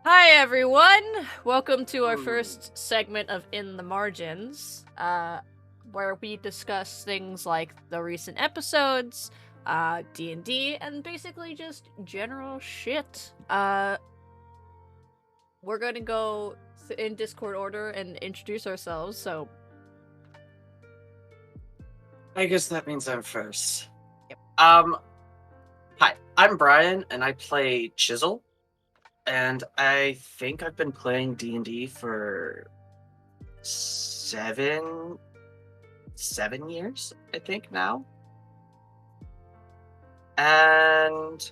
Hi everyone! Welcome to our first segment of In the Margins, where we discuss things like the recent episodes, D&D, and basically just general shit. We're gonna go in Discord order and introduce ourselves, so... I guess that means I'm first. Yep. Hi, I'm Brian, and I play Chisel. And I think I've been playing D&D for seven years, I think, now. And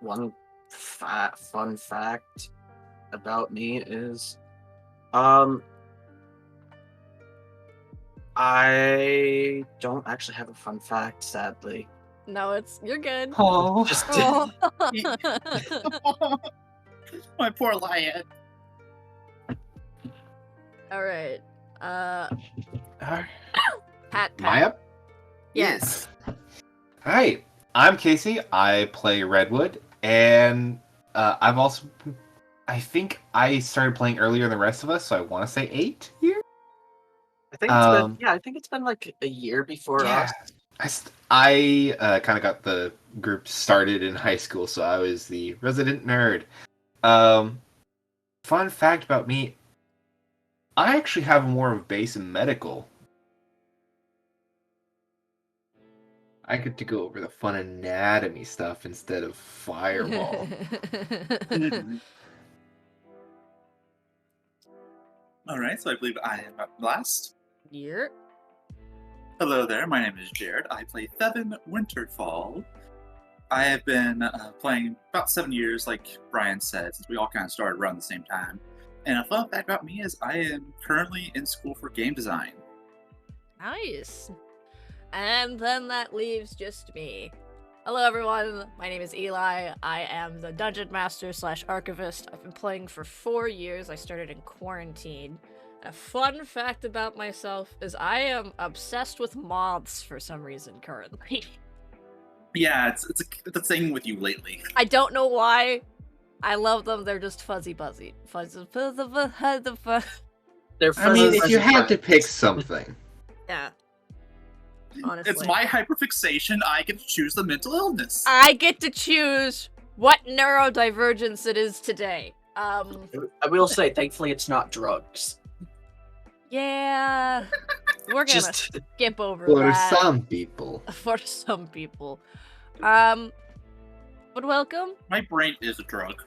one fun fact about me is, I don't actually have a fun fact, sadly. No, you're good. Oh, my poor lion. Alright, Pat. Am I up? Yes. Hi, I'm Casey. I play Redwood, and I think I started playing earlier than the rest of us, so I want to say 8 years? I think it's been like a year before us. I kind of got the group started in high school, so I was the resident nerd. Fun fact about me, I actually have more of a base in medical. I get to go over the fun anatomy stuff instead of fireball. Alright, so I believe I am up last. Yep. Hello there, my name is Jared. I play Thevin Winterfall. I have been playing about 7 years, like Brian said, since we all kind of started around the same time. And a fun fact about me is I am currently in school for game design. Nice. And then that leaves just me. Hello everyone, my name is Eli. I am the Dungeon Master / Archivist. I've been playing for 4 years. I started in quarantine. A fun fact about myself is I am obsessed with moths for some reason currently. Yeah, it's a thing with you lately. I don't know why. I love them. They're just fuzzy buzzy. They're I mean, if you had to pick something. Yeah. Honestly. It's my hyperfixation. I get to choose the mental illness. I get to choose what neurodivergence it is today. I will say, thankfully, it's not drugs. Yeah. We're gonna skip over For that. some people. For some people. But welcome. My brain is a drug.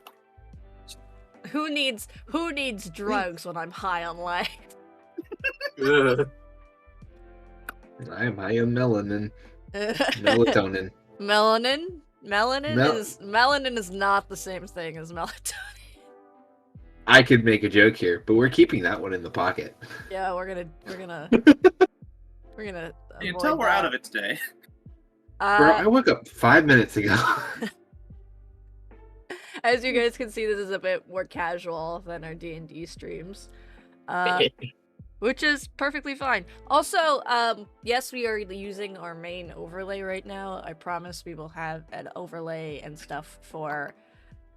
Who needs drugs when I'm high on life? I am high on melanin. Melatonin. Melanin is not the same thing as melatonin. I could make a joke here, but we're keeping that one in the pocket. Yeah, we're gonna You can tell we're out of it today. Bro, I woke up 5 minutes ago. As you guys can see, this is a bit more casual than our D&D streams. Which is perfectly fine. Also, yes, we are using our main overlay right now. I promise we will have an overlay and stuff for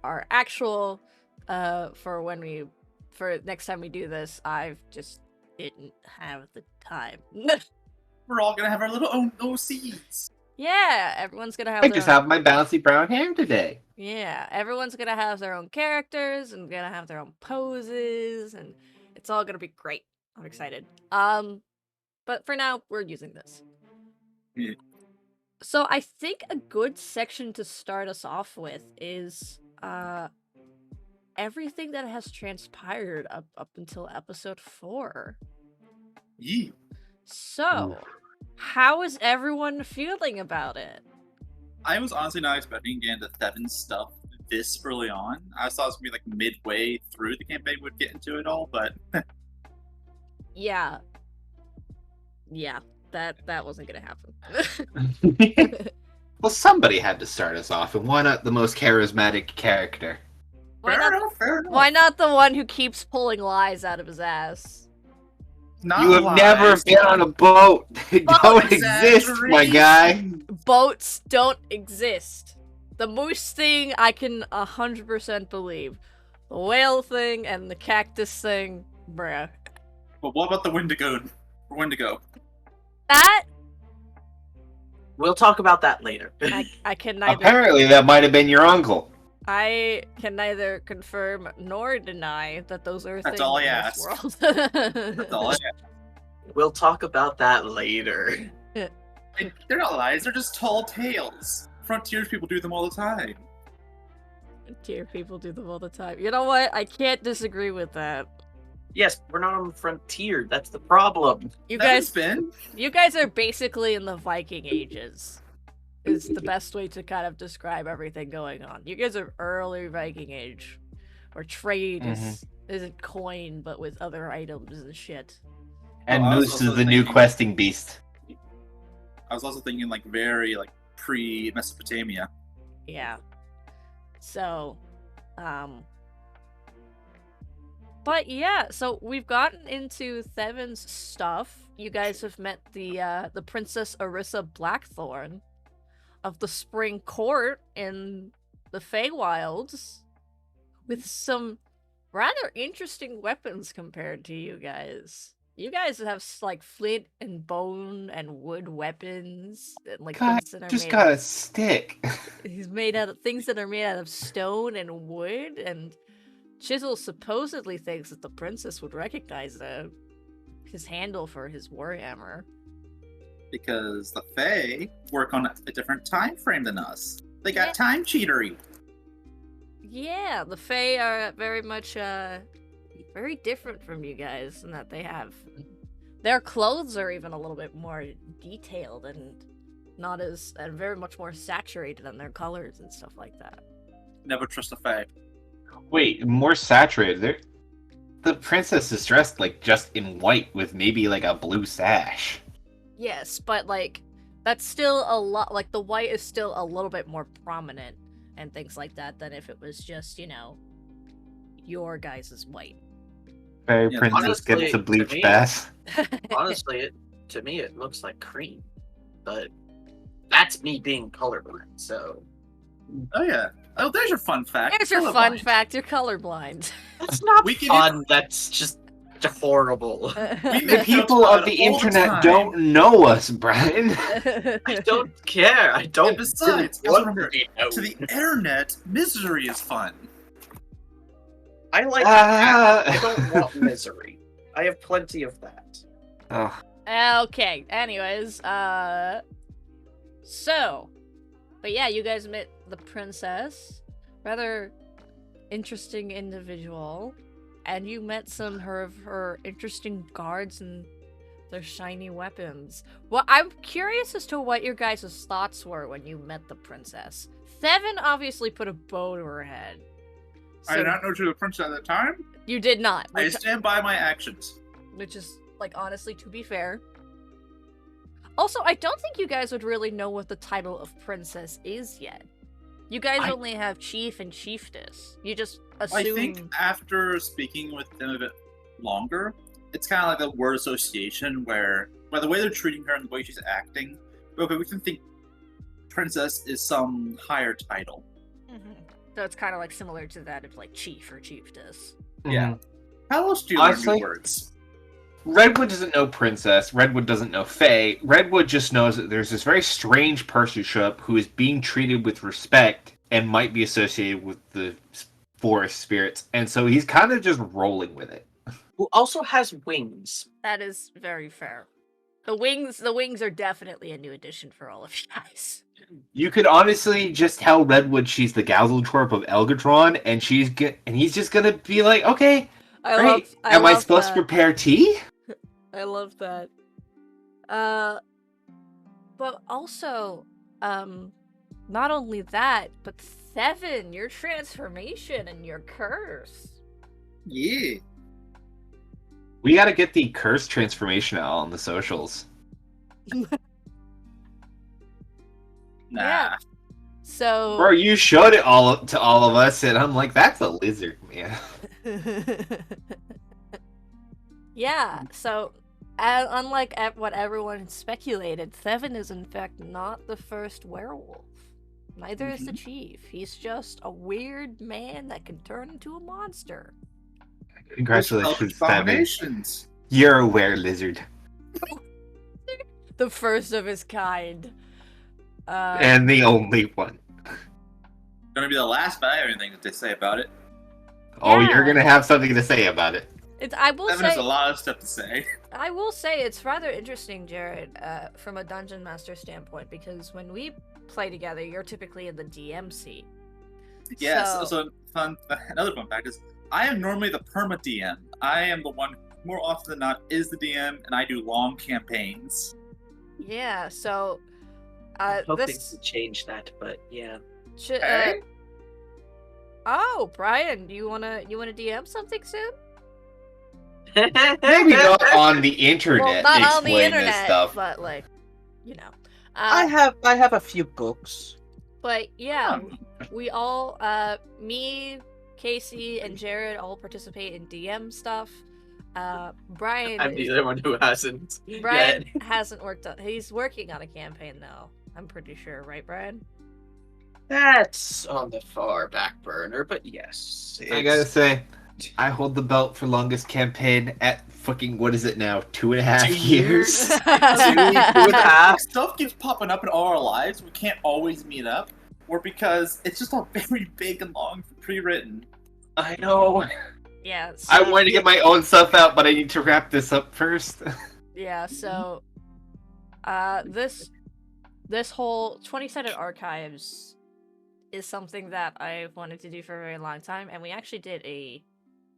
our actual, for next time we do this. I've just didn't have the time. We're all gonna have our little own OCs. Yeah, everyone's gonna have I just have my bouncy brown hair today. Yeah, everyone's gonna have their own characters and gonna have their own poses, and it's all gonna be great. I'm excited. But for now, we're using this. Yeah. So I think a good section to start us off with is everything that has transpired up until episode 4. Yeah. So, how is everyone feeling about it? I was honestly not expecting to get into Thevin's stuff this early on. I thought it was gonna be like midway through the campaign would get into it all, but Yeah, that wasn't gonna happen. Well, somebody had to start us off, and why not the most charismatic character? fair enough. Why not the one who keeps pulling lies out of his ass? Not You have lies. never been on a boat. They don't exist, my guy. Boats don't exist. The moose thing I can 100% believe. The whale thing and the cactus thing, bruh. But what about the Wendigo? Wendigo. That We'll talk about that later. I can neither Apparently, that might have been your uncle. I can neither confirm nor deny that those are That's things all I in ask. this world. That's all I ask. We'll talk about that later. And they're not lies, they're just tall tales. Frontiers people do them all the time. Tier people do them all the time. You know what? I can't disagree with that. Yes, we're not on the frontier. That's the problem. You That's guys been. You guys are basically in the Viking ages. Is the best way to kind of describe everything going on. You guys are early Viking age. Where trade isn't coin, but with other items and shit. And Well, I was Moose is also the new thinking- questing beast. I was also thinking like very like pre-Mesopotamia. Yeah. So, but yeah, so we've gotten into Thevin's stuff. You guys have met the Princess Orissa Blackthorn of the Spring Court in the Feywilds with some rather interesting weapons compared to you guys. You guys have like flint and bone and wood weapons and like God, things that are just made got a stick. he's made out of things that are made out of stone and wood, and Chisel supposedly thinks that the princess would recognize his handle for his warhammer. Because the Fae work on a different time frame than us. They got time cheatery. Yeah, the Fae are very much very different from you guys in that they have their clothes are even a little bit more detailed and not as and very much more saturated in their colors and stuff like that. Never trust a Fae. Wait, more saturated. The princess is dressed like just in white with maybe like a blue sash. Yes, but like that's still a lot like the white is still a little bit more prominent and things like that than if it was just, your guys' white. Fairy Yeah, princess honestly, gets a to bleach me- bath. Honestly, to me, it looks like cream. But that's me being colorblind, so Oh yeah. Oh, there's your fun fact. Here's your fun Colorblind. fact, you're colorblind. that's not We can fun. That's just horrible. We The make people jokes of about the it all internet time. don't know us, Brian. I don't care. I don't. And besides, really remember, want to know. to the internet, misery is fun. I like. Ah. I don't want misery. I have plenty of that. Oh, Okay, anyways, so, but yeah, you guys met the princess, rather interesting individual, and you met some of her interesting guards and their shiny weapons. Well, I'm curious as to what your guys' thoughts were when you met the princess. Thevin obviously put a bow to her head. I did not know she was a princess at the time. You did not, I stand by my actions. which is, like, honestly, to be fair. Also, I don't think you guys would really know what the title of princess is yet. You guys I- only have chief and chiefess. You just I assume... think after speaking with them a bit longer, it's kind of like a word association where, by the way they're treating her and the way she's acting, okay, we can think princess is some higher title. Mhm. So it's kind of like similar to that of like chief or chiefess. Yeah. mhm. How else do you learn Honestly- new words? Redwood doesn't know princess. Redwood doesn't know Fae. Redwood just knows that there's this very strange person show up who is being treated with respect and might be associated with the forest spirits, and so he's kind of just rolling with it. Who also has wings. That is very fair. The wings are definitely a new addition for all of you guys. You could honestly just tell Redwood she's the Gazeltorp of Elgatron, and he's just gonna be like, okay, great. Am I supposed to prepare tea? I love that. But also, not only that, but Thevin, your transformation and your curse. Yeah. We gotta get the curse transformation out on the socials. Nah. Yeah. So Bro, you showed it all to all of us, and I'm like, that's a lizard, man. yeah, so unlike what everyone speculated, Thevin is in fact not the first werewolf. Neither is the chief. He's just a weird man that can turn into a monster. Congratulations, Seven. Abominations. You're a were-lizard. The first of his kind. And the only one. Gonna be the last, but I have anything to say about it. Oh, Yeah. you're gonna have something to say about it. I will Evan has say a lot of stuff to say. I will say it's rather interesting, Jared, from a dungeon master standpoint, because when we play together, you're typically in the DM seat. Yes. So- Another fun fact is, I am normally the perma DM. I am the one more often than not is the DM, and I do long campaigns. Yeah, so I'm hoping this to change that, but yeah. should. Okay. Oh, Brian, you wanna DM something soon? Maybe not on the internet. Well, not on the explain this internet, stuff. but like, you know. I have a few books. But yeah, Hmm. we all, me, Casey, and Jared all participate in DM stuff. Brian, I'm the other one who hasn't. Brian yet. hasn't worked on. He's working on a campaign though. I'm pretty sure, right, Brian? That's on the far back burner, but yes. I gotta say, I hold the belt for longest campaign at fucking, what is it now, 2.5 2 years? Two and a half. Stuff keeps popping up in all our lives. We can't always meet up, or because it's just all very big and long, pre-written. I know. Yeah. So, I wanted to get my own stuff out, but I need to wrap this up first. Yeah. So, this whole 20-sided archives is something that I've wanted to do for a very long time, and we actually did a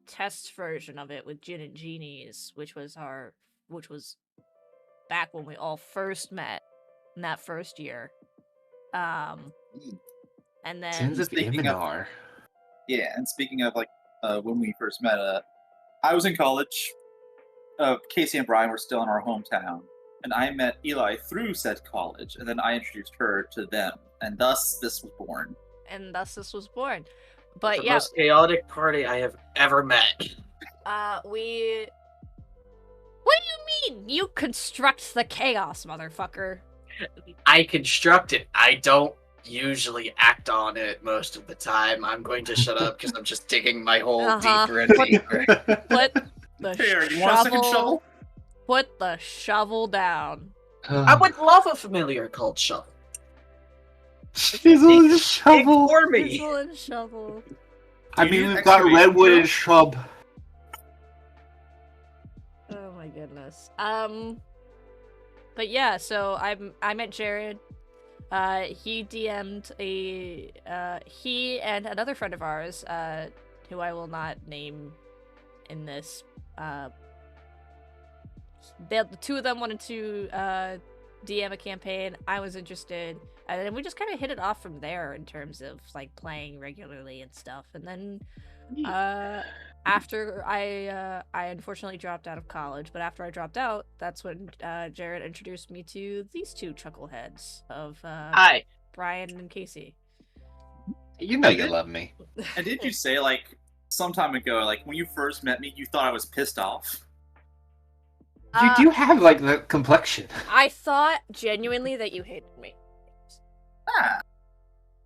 test version of it with Gin and Genies, which was back when we all first met in that first year. And then Sins of Speaking of- Iminar. Yeah, and speaking of when we first met, I was in college. Casey and Brian were still in our hometown, and I met Eli through said college, and then I introduced her to them, and thus this was born. this was born. But The yeah, most chaotic party I have ever met. we. What do you mean? You construct the chaos, motherfucker. I construct it. I don't usually act on it most of the time. I'm going to shut up because I'm just digging my hole Uh-huh. deeper and deeper. Put the Here, you want a second shovel? Put the shovel down. I would love a familiar called Shovel. Chisel and shovel. Ignore me. Chisel and shovel. I You mean, need we've got excavation redwood drill? and shrub. Oh my goodness. But yeah, so I met Jared. He DM'd he and another friend of ours, who I will not name in this. The two of them wanted to DM a campaign. I was interested, and then we just kind of hit it off from there in terms of like playing regularly and stuff. And then after I unfortunately dropped out of college, but after I dropped out, that's when Jared introduced me to these two chuckleheads of Hi. Brian and Casey. You know you love me. And did you say, like, some time ago, like, when you first met me, you thought I was pissed off? You do have, like, the complexion. I thought genuinely that you hated me. Ah.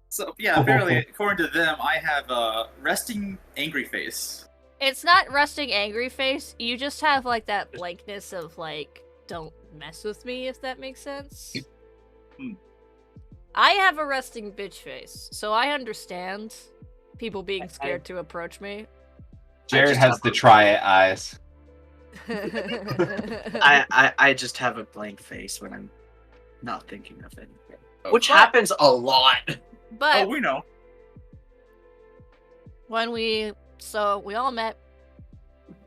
So, yeah, apparently, according to them, I have a resting angry face. It's not resting angry face. You just have like that blankness of like, don't mess with me, if that makes sense. Hmm. I have a resting bitch face, so I understand people being scared to approach me. Jared just has have the a- try it eyes. I just have a blank face when I'm not thinking of anything. Which But- happens a lot. But Oh, we know. when we all met,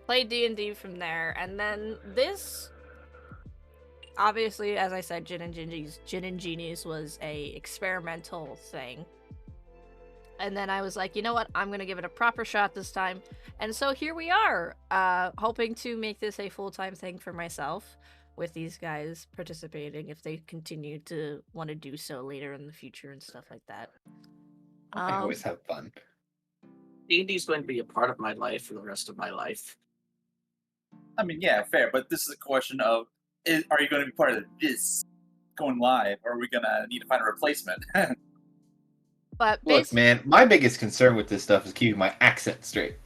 played D&D from there, and then this, obviously, as I said, Gin and Genies was a experimental thing. And then I was like, you know what, I'm gonna give it a proper shot this time. And so here we are, hoping to make this a full-time thing for myself, with these guys participating if they continue to want to do so later in the future and stuff like that. I always have fun. D&D is going to be a part of my life for the rest of my life. I mean, yeah, fair, but this is a question of, are you going to be part of this going live, or are we going to need to find a replacement? But Look, man, my biggest concern with this stuff is keeping my accent straight.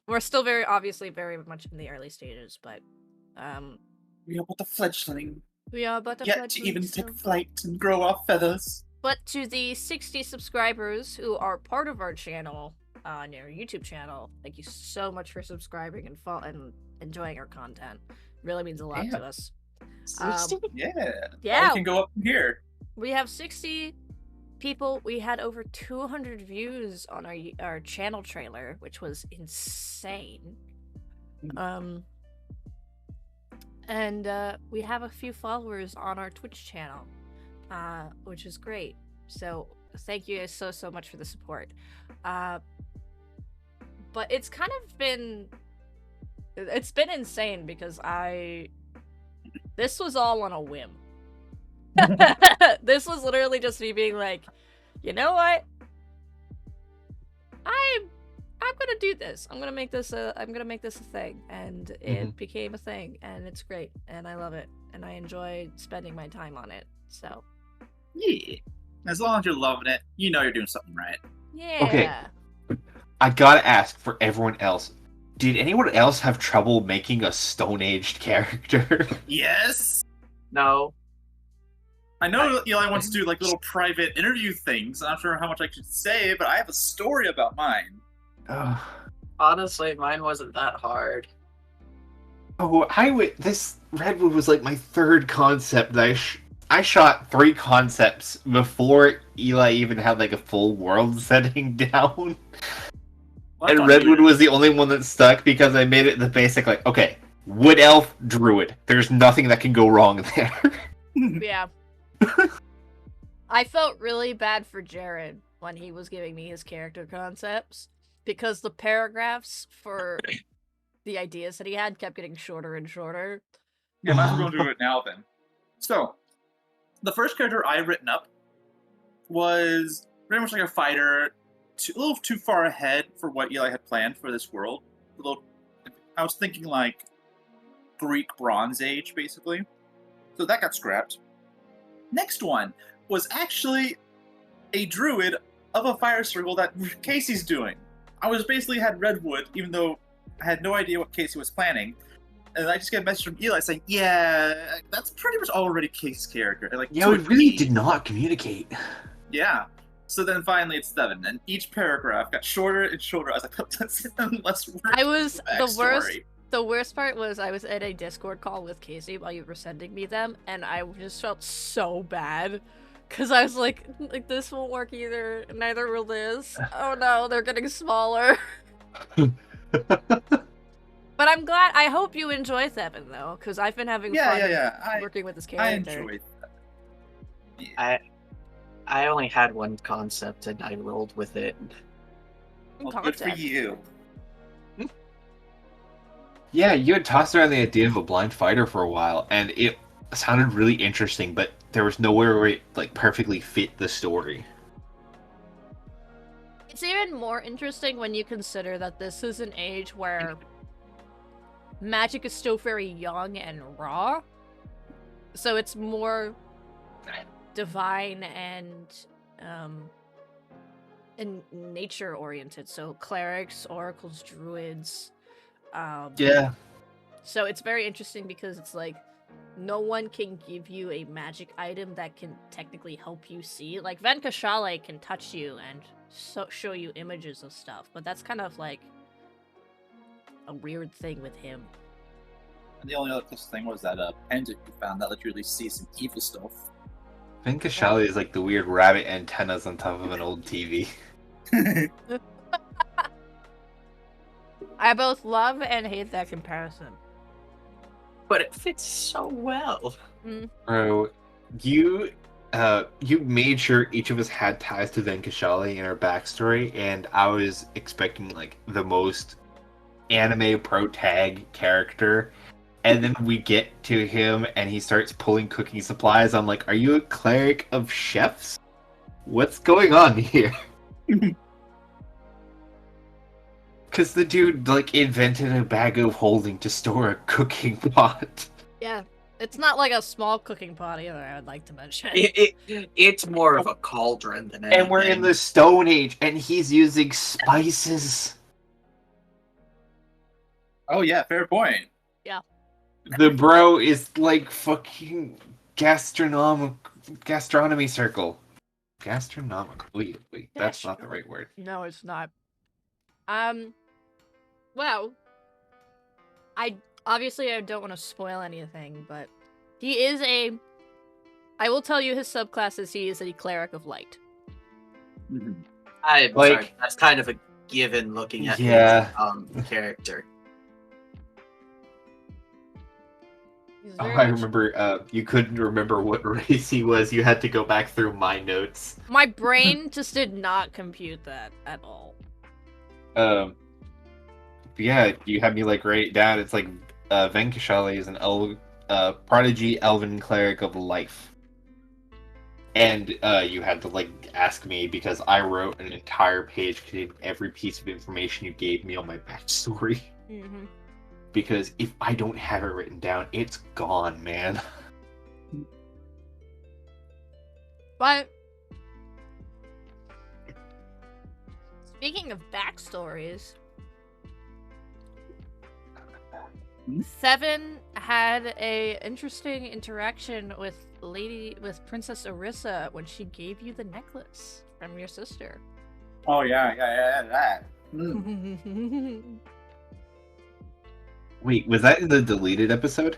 we're still obviously very much in the early stages, but We are but a fledgling, we are but a yet to fledgling even still. take flight and grow our feathers. But to the 60 subscribers who are part of our channel, on our YouTube channel, thank you so much for subscribing and enjoying our content. Really means a lot to us. Yeah. Yeah. We can go up from here. We have 60 people. We had over 200 views on our channel trailer, which was insane. And we have a few followers on our Twitch channel, which is great. So thank you guys so much for the support. But it's kind of been insane because this was all on a whim. This was literally just me being like, you know what? I'm gonna do this. I'm gonna make this a thing, and it became a thing, and it's great, and I love it, and I enjoy spending my time on it. So Yeah. As long as you're loving it, you know you're doing something right. yeah. Okay. I gotta ask for everyone else. Did anyone else have trouble making a Stone-aged character? Yes. No. I know Eli wants to do like little private interview things. I'm not sure how much I should say, but I have a story about mine. Honestly, mine wasn't that hard. This Redwood was like my third concept that I shot 3 concepts before Eli even had like a full world setting down. Well, And Redwood was the only one that stuck because I made it the basic, like, okay, wood elf, druid. There's nothing that can go wrong there. Yeah. I felt really bad for Jared when he was giving me his character concepts because the paragraphs for the ideas that he had kept getting shorter and shorter. Yeah, might as well go do it now then. So, the first character I written up was very much like a fighter, a little too far ahead for what Eli had planned for this world. I was thinking like Greek Bronze Age, basically. So that got scrapped. Next one was actually a druid of a fire circle that Casey's doing. I was basically had Redwood, even though I had no idea what Casey was planning. And I just get a message from Eli saying, yeah, that's pretty much already Casey's character. And like, Yeah, we really did not communicate. Yeah. So then finally it's 7, and each paragraph got shorter and shorter. I was like, let's work The worst part was I was at a Discord call with Casey while you were sending me them, and I just felt so bad. Because I was like, this won't work either, neither will this. Oh no, they're getting smaller. But I'm glad, I hope you enjoy 7 though, because I've been having fun working with this character. I enjoyed that. Yeah. I only had one concept and I rolled with it. Well, good for you. Yeah, you had tossed around the idea of a blind fighter for a while, and it sounded really interesting, but there was nowhere where it like perfectly fit the story. It's even more interesting when you consider that this is an age where magic is still very young and raw. So it's more divine and nature oriented. So clerics, oracles, druids. Yeah. So it's very interesting because it's like no one can give you a magic item that can technically help you see. Like Venkashale can touch you and show you images of stuff, but that's kind of like a weird thing with him. And the only other close thing was that pendant you found that let you really see some evil stuff. Venkashale is like the weird rabbit antennas on top of an old TV. I both love and hate that comparison. But it fits so well. Bro, you made sure each of us had ties to Venkashale in our backstory, and I was expecting like the most anime pro tag character, and then we get to him and he starts pulling cooking supplies. I'm like, are you a cleric of chefs? What's going on here? Because the dude like invented a bag of holding to store a cooking pot. Yeah. It's not like a small cooking pot either, I would like to mention. It's more of a cauldron than anything. And we're in the Stone Age, and he's using spices. Oh yeah, fair point. The bro is like fucking gastronomy circle. Gastronomical. Wait, that's not the right word. No, it's not. Well, I don't want to spoil anything, but he is I will tell you his subclass is he is a cleric of light. I'm Like- sorry, that's kind of a given looking at Yeah. his character. He's Oh, very I much- remember. You couldn't remember what race he was. You had to go back through my notes. My brain just did not compute that at all. Yeah, you had me like write it down. It's like Venkashali is an prodigy elven cleric of life, and you had to like ask me because I wrote an entire page containing every piece of information you gave me on my backstory. Mm-hmm. Because if I don't have it written down, it's gone, man. But speaking of backstories, Seven had a interesting interaction with Princess Orissa when she gave you the necklace from your sister. Oh yeah, that. Mm. Wait, was that in the deleted episode?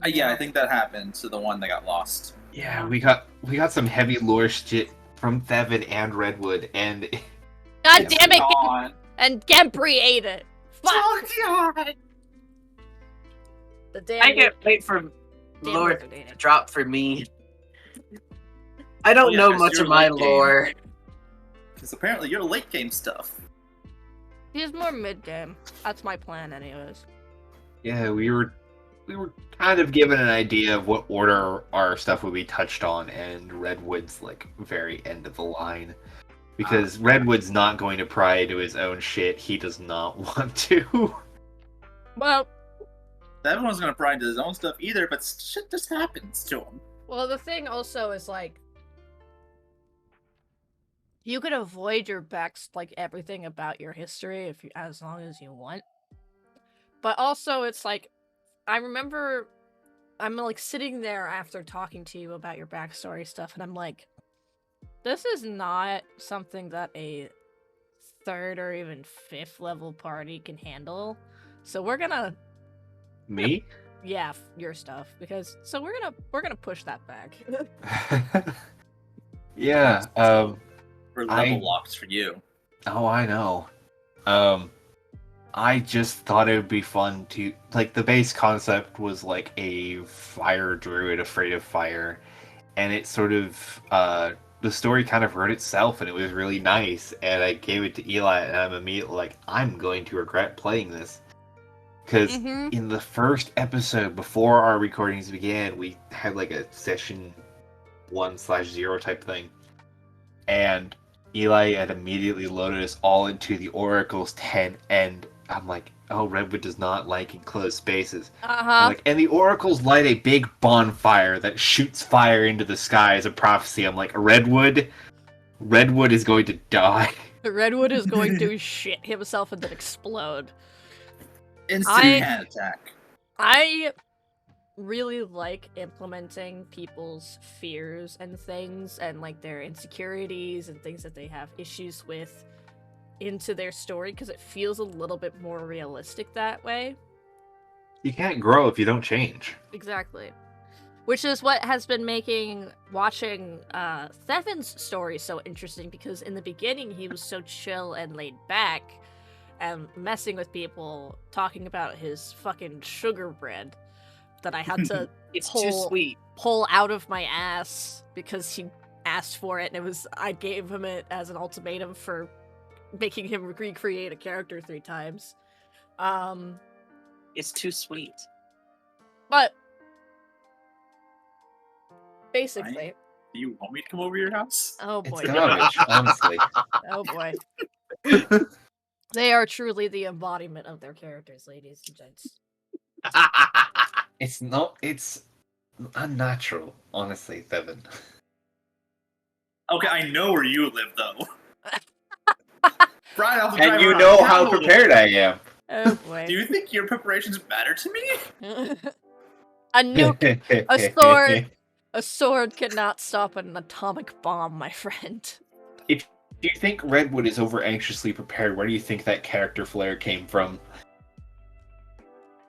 Yeah, I think that happened to the one that got lost. Yeah, we got some heavy lore shit from Thevin and Redwood, and God damn it! Gone. And Gempri ate it. Fuck! Oh god! The damn. I can't wait for damn lore wizard ate to it. drop for me. I don't yeah, know 'cause much you're of my late game. lore. Because apparently you're late game stuff. He's more mid game. That's my plan, anyways. yeah, we were kind of given an idea of what order our stuff would be touched on, and Redwood's like very end of the line. Because Redwood's not going to pry into his own shit. He does not want to. Well, Everyone's gonna pry into his own stuff either, but shit just happens to him. well, the thing also is like, you could avoid your everything about your history as long as you want. But also, it's like, I remember, I'm like sitting there after talking to you about your backstory stuff, and I'm like, this is not something that a 3rd or even 5th level party can handle. So we're gonna, Me? yeah, your stuff, because so we're gonna push that back. Yeah. We're level I- locked for you. Oh, I know. I just thought it would be fun to like the base concept was like a fire druid afraid of fire, and it sort of the story kind of wrote itself, and it was really nice. And I gave it to Eli, and I'm immediately like, I'm going to regret playing this. Because Mhm. in the first episode, before our recordings began, we had like a session 1/0 type thing. And Eli had immediately loaded us all into the Oracle's tent, and I'm like, oh, Redwood does not like enclosed spaces. I'm like, and the Oracles light a big bonfire that shoots fire into the sky as a prophecy. I'm like, Redwood is going to die. Redwood is going to shit himself and then explode. Instant I- hand attack. I really like implementing people's fears and things and like their insecurities and things that they have issues with into their story because it feels a little bit more realistic that way. You can't grow if you don't change. Exactly. Which is what has been making watching Thevin's story so interesting, because in the beginning he was so chill and laid back and messing with people, talking about his fucking sugar bread that I had to It's too sweet. pull out of my ass because he asked for it, and I gave him it as an ultimatum for making him recreate a character 3 times. It's too sweet. But basically, Do you want me to come over to your house? oh It's boy, garbage, honestly. oh boy. They are truly the embodiment of their characters, ladies and gents. It's unnatural, honestly, Thevin. Okay, I know where you live, though. Brian, I'll And drive you around know town how a little prepared bit. I am. Oh Do boy. you think your preparations matter to me? A nuke, a sword cannot stop an atomic bomb, my friend. If you think Redwood is over anxiously prepared, where do you think that character flare came from?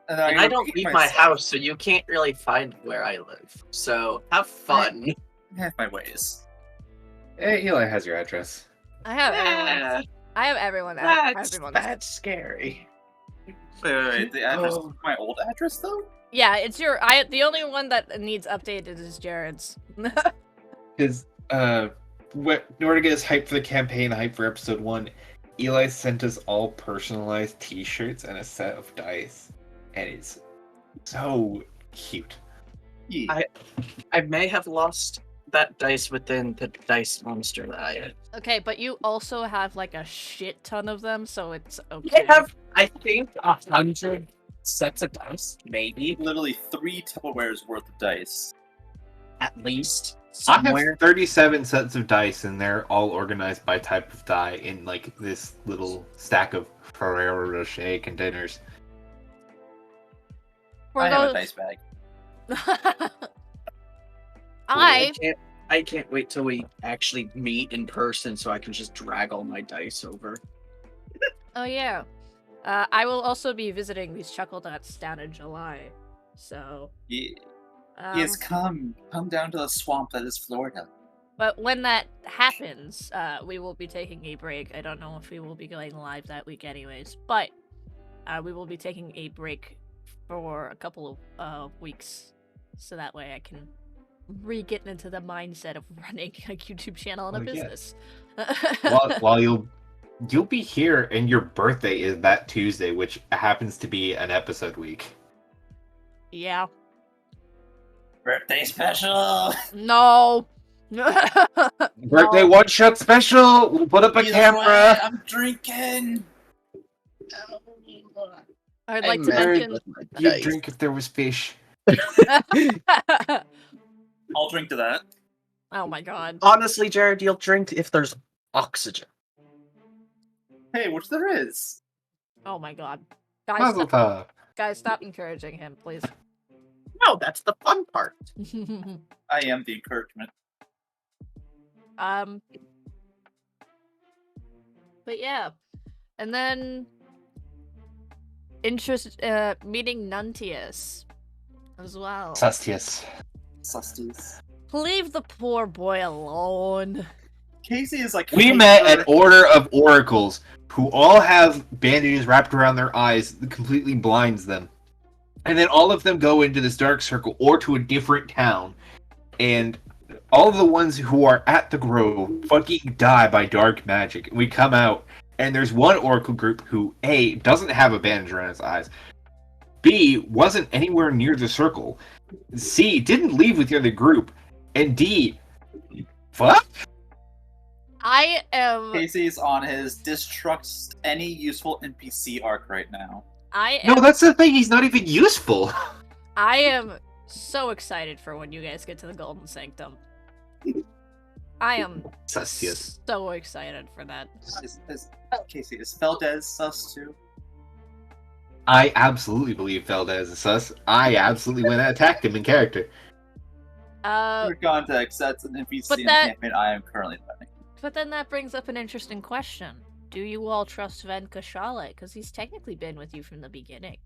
And And I don't leave my house, so you can't really find where I live. So have fun. I have my ways. Eli has your address. I have everyone. Yeah, I have everyone. that's scary. Wait, the address Oh. is my old address, though? Yeah, it's your. The only one that needs updated is Jared's. Because in order to get us hyped for the campaign, hyped for episode 1, Eli sent us all personalized T-shirts and a set of dice, and it's so cute. Yeah. I may have lost that dice within the dice monster that I had. Okay, but you also have like a shit ton of them, so it's okay. I have, I think, 100 sets of dice, maybe, Literally 3 Tupperwares worth of dice. at least, I somewhere. have 37 sets of dice, and they're all organized by type of die in like this little stack of Ferrero Rocher containers. For I have a those- dice bag. I can't wait till we actually meet in person so I can just drag all my dice over. Oh yeah. I will also be visiting these Chuckle Nuts down in July, so. Yeah. Um, Come down to the swamp that is Florida. But when that happens, we will be taking a break. I don't know if we will be going live that week, anyways, but we will be taking a break for a couple of weeks, so that way I can re-get into the mindset of running a YouTube channel and a Oh, yeah. business. while you'll be here, and your birthday is that Tuesday, which happens to be an episode week. Yeah. Birthday special! No. Birthday No. one-shot special. We'll put up a Either camera. way, I'm drinking! I'd like I'm to married mention. with my You'd dice. drink if there was fish. I'll drink to that. Oh my god. Honestly, Jared, you'll drink if there's oxygen. Hey, which there is. Oh my god. Guys, Mazel tov. stop encouraging him, please. No, that's the fun part. I am the encouragement. But yeah. And then meeting Nuntius as well. Sustius. Susties. Leave the poor boy alone. Casey is like... We met an order of oracles who all have bandages wrapped around their eyes that completely blinds them. And then all of them go into this dark circle or to a different town. And all of the ones who are at the grove fucking die by dark magic. And we come out, and there's one oracle group who, A, doesn't have a bandage around his eyes, B, wasn't anywhere near the circle, C, didn't leave with the other group, and D, fuck? I am. Casey's on his distrust any useful NPC arc right now. No, that's the thing, he's not even useful. I am so excited for when you guys get to the Golden Sanctum. I am Sustius. so excited for that. Casey, is Feldez sus too? I absolutely believe Felda is a sus. I absolutely went and attacked him in character. For context, that's an NPC but in that- the campaign I am currently running. But then that brings up an interesting question. Do you all trust Ven Kashale? Because he's technically been with you from the beginning.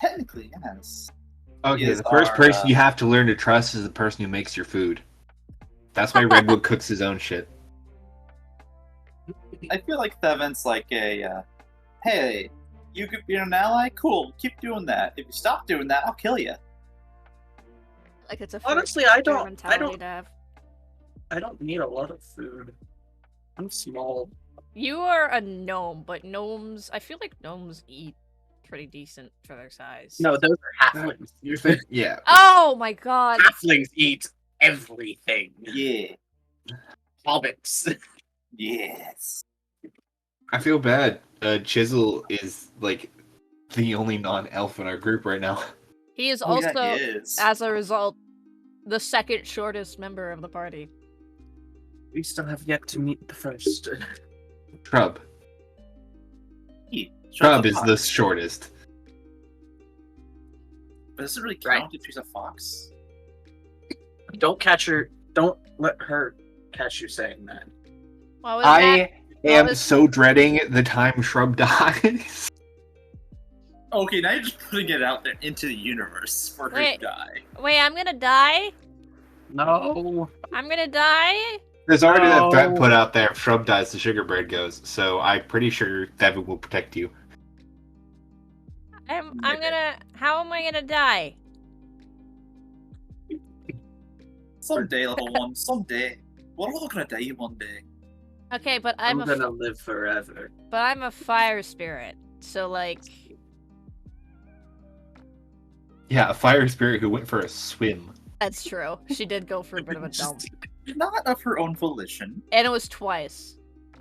Technically, yes. Okay, Is the first our, person you have to learn to trust is the person who makes your food. That's why Redwood cooks his own shit. I feel like Thevin's like a, hey, you could be an ally? Cool, keep doing that. If you stop doing that, I'll kill you. Like it's a Honestly, fair I don't mentality to have. need a lot of food. I'm small. You are a gnome, but gnomes, I feel like gnomes eat pretty decent for their size. No, those are halflings. You think? Yeah. Oh my god. Halflings eat everything. Yeah. Hobbits. Yes. I feel bad. Chisel is like the only non-elf in our group right now. He is Oh, yeah, also, he is. as a result, the second shortest member of the party. We still have yet to meet the first. Shrub. Shrub is the shortest. But does it really Right. count if she's a fox? Don't let her catch you saying that. What was that? I am so dreading the time Shrub dies. Okay, now you're just putting it out there into the universe for her to Wait. die. Wait, I'm gonna die? No. I'm gonna die? There's already that No. threat put out there. If Shrub dies, the sugar bird goes. So I'm pretty sure Devin will protect you. I'm gonna... How am I gonna die? Someday, level 1, someday. We're all gonna die one day. Okay, but I'm I'm gonna live forever. a fire spirit. So, like... Yeah, a fire spirit who went for a swim. That's true. She did go for a bit of a dump. Not of her own volition. And it was twice.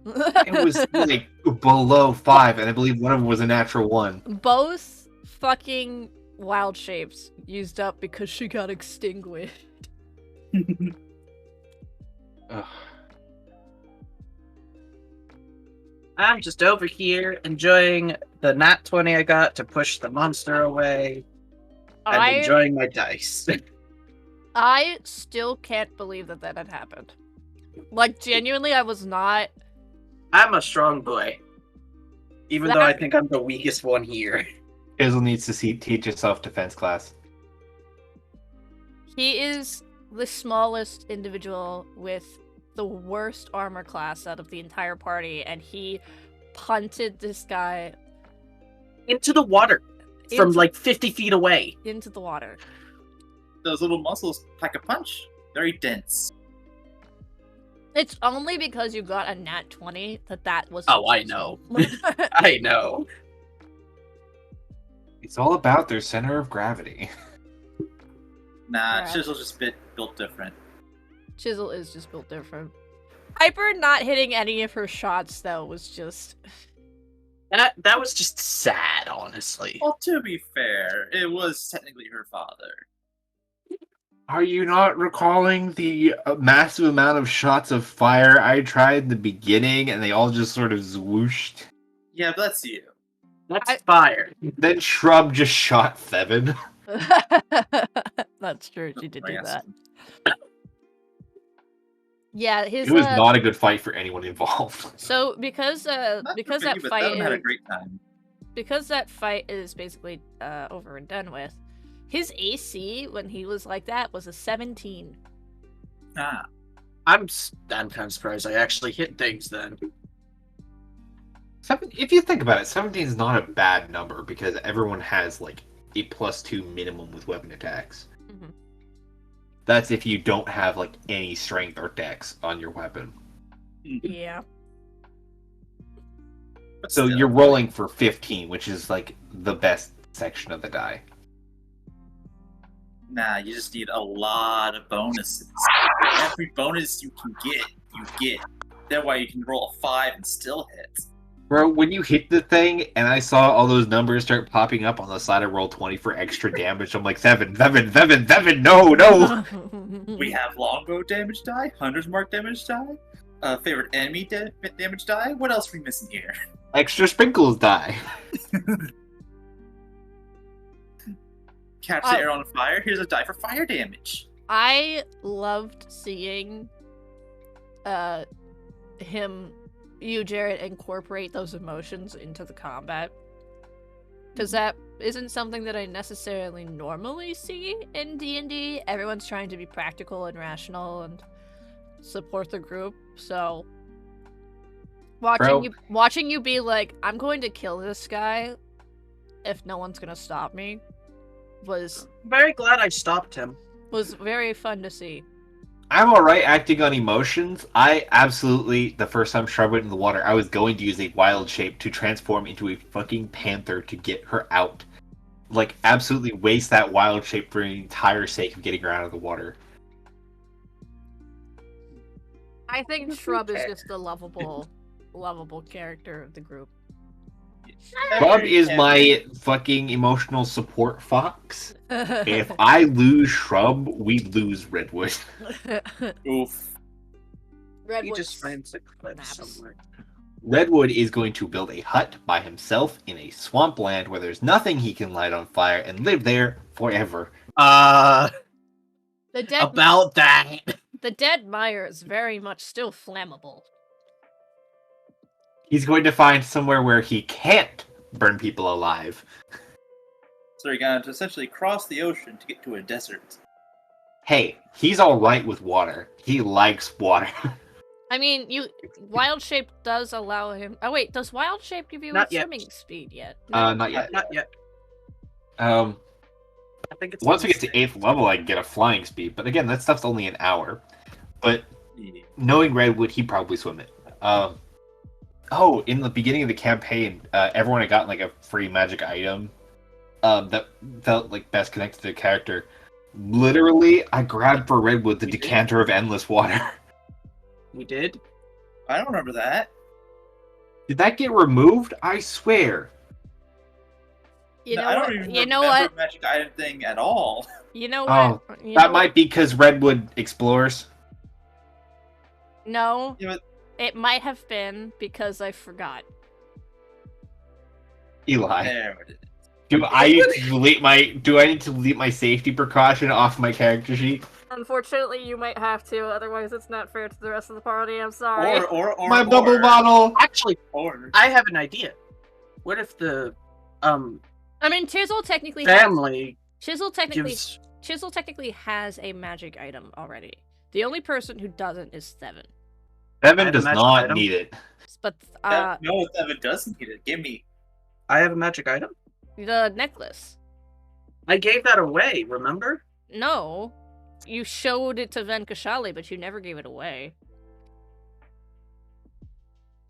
It was like below 5, and I believe one of them was a natural 1. Both fucking wild shapes used up because she got extinguished. Ugh. I'm just over here enjoying the nat 20 I got to push the monster away and enjoying my dice. I still can't believe that that had happened. Like, genuinely, I was not... I'm a strong boy. Even though I think I'm the weakest one here. Hazel needs to teach a self-defense class. He is the smallest individual with the worst armor class out of the entire party, and he punted this guy Into the water from like 50 feet away. into the water. Those little muscles pack a punch. Very dense. It's only because you got a nat 20 that was... Oh, I know. I know. It's all about their center of gravity. Nah, Right. Chisel's just built different. Chisel is just built different. Piper not hitting any of her shots, though, was just... That was just sad, honestly. Well, to be fair, it was technically her father. Are you not recalling the massive amount of shots of fire I tried in the beginning, and they all just sort of swooshed? Yeah, but that's you. That's fire. Then Shrub just shot Thevin. That's true, she did do Yes. that. Yeah, his... It was not a good fight for anyone involved. So, because Not that for me, but fight Devin had a is... great time. Because that fight is basically over and done with, his AC when he was like that was a 17. Ah, I'm kind of surprised I actually hit things then. If you think about it, 17 is not a bad number because everyone has like a +2 minimum with weapon attacks. Mhm. That's if you don't have like any strength or dex on your weapon. Yeah. but So still. you're rolling for 15, which is like the best section of the die. Nah, you just need a lot of bonuses. Every bonus you can get, you get. That way you can roll a 5 and still hit. Bro, when you hit the thing and I saw all those numbers start popping up on the side of roll 20 for extra damage, I'm like, Thevin, no! We have longbow damage die, hunter's mark damage die, favorite enemy damage die. What else are we missing here? Extra sprinkles die. Catch the air on fire. Here's a die for fire damage. I loved seeing you, Jared, incorporate those emotions into the combat. Because that isn't something that I necessarily normally see in D&D. Everyone's trying to be practical and rational and support the group, so... Watching you be like, I'm going to kill this guy if no one's gonna stop me, was Very glad I stopped him. very fun to see. I'm alright acting on emotions. I absolutely, the first time Shrub went in the water, I was going to use a wild shape to transform into a fucking panther to get her out. Like, absolutely waste that wild shape for the entire sake of getting her out of the water. I think Shrub is just a lovable character of the group. Shrub is my fucking emotional support fox. If I lose Shrub, we lose Redwood. Oof. He Redwood's just finds a cliff maps. somewhere. Redwood is going to build a hut by himself in a swampland where there's nothing he can light on fire and live there forever. The dead About that. the dead mire is very much still flammable. He's going to find somewhere where he can't burn people alive. So you're going to essentially cross the ocean to get to a desert. Hey, he's alright with water. He likes water. I mean, wild shape does allow him. Oh wait, does wild shape give you Not yet. swimming speed yet? Not yet. Not yet. Um, I think it's once we get to 8th level, I can get a flying speed. But again, that stuff's only an hour. But Yeah. knowing Redwood, he'd probably swim it. In the beginning of the campaign, everyone had gotten like a free magic item that felt like best connected to the character. Literally, I grabbed for Redwood the You did? decanter of endless water. We did. I don't remember that. Did that get removed? I swear. You No, know I don't what? even You know remember what? magic item thing at all. You know Oh, what? You That know might be because Redwood explores. No, Yeah, but it might have been because I forgot. Eli. there it is. Do I need to delete my safety precaution off my character sheet? Unfortunately, you might have to. Otherwise, it's not fair to the rest of the party. I'm sorry. Or My bubble bottle. Actually, Or I have an idea. What if the I mean, Chisel technically family Chisel technically gives Chisel technically has a magic item already. The only person who doesn't is Seven. I Evan have does a magic not item. need it. But no, Evan doesn't need it. Give me. I have a magic item? the necklace. I gave that away, remember? No, you showed it to Venkashali, but you never gave it away.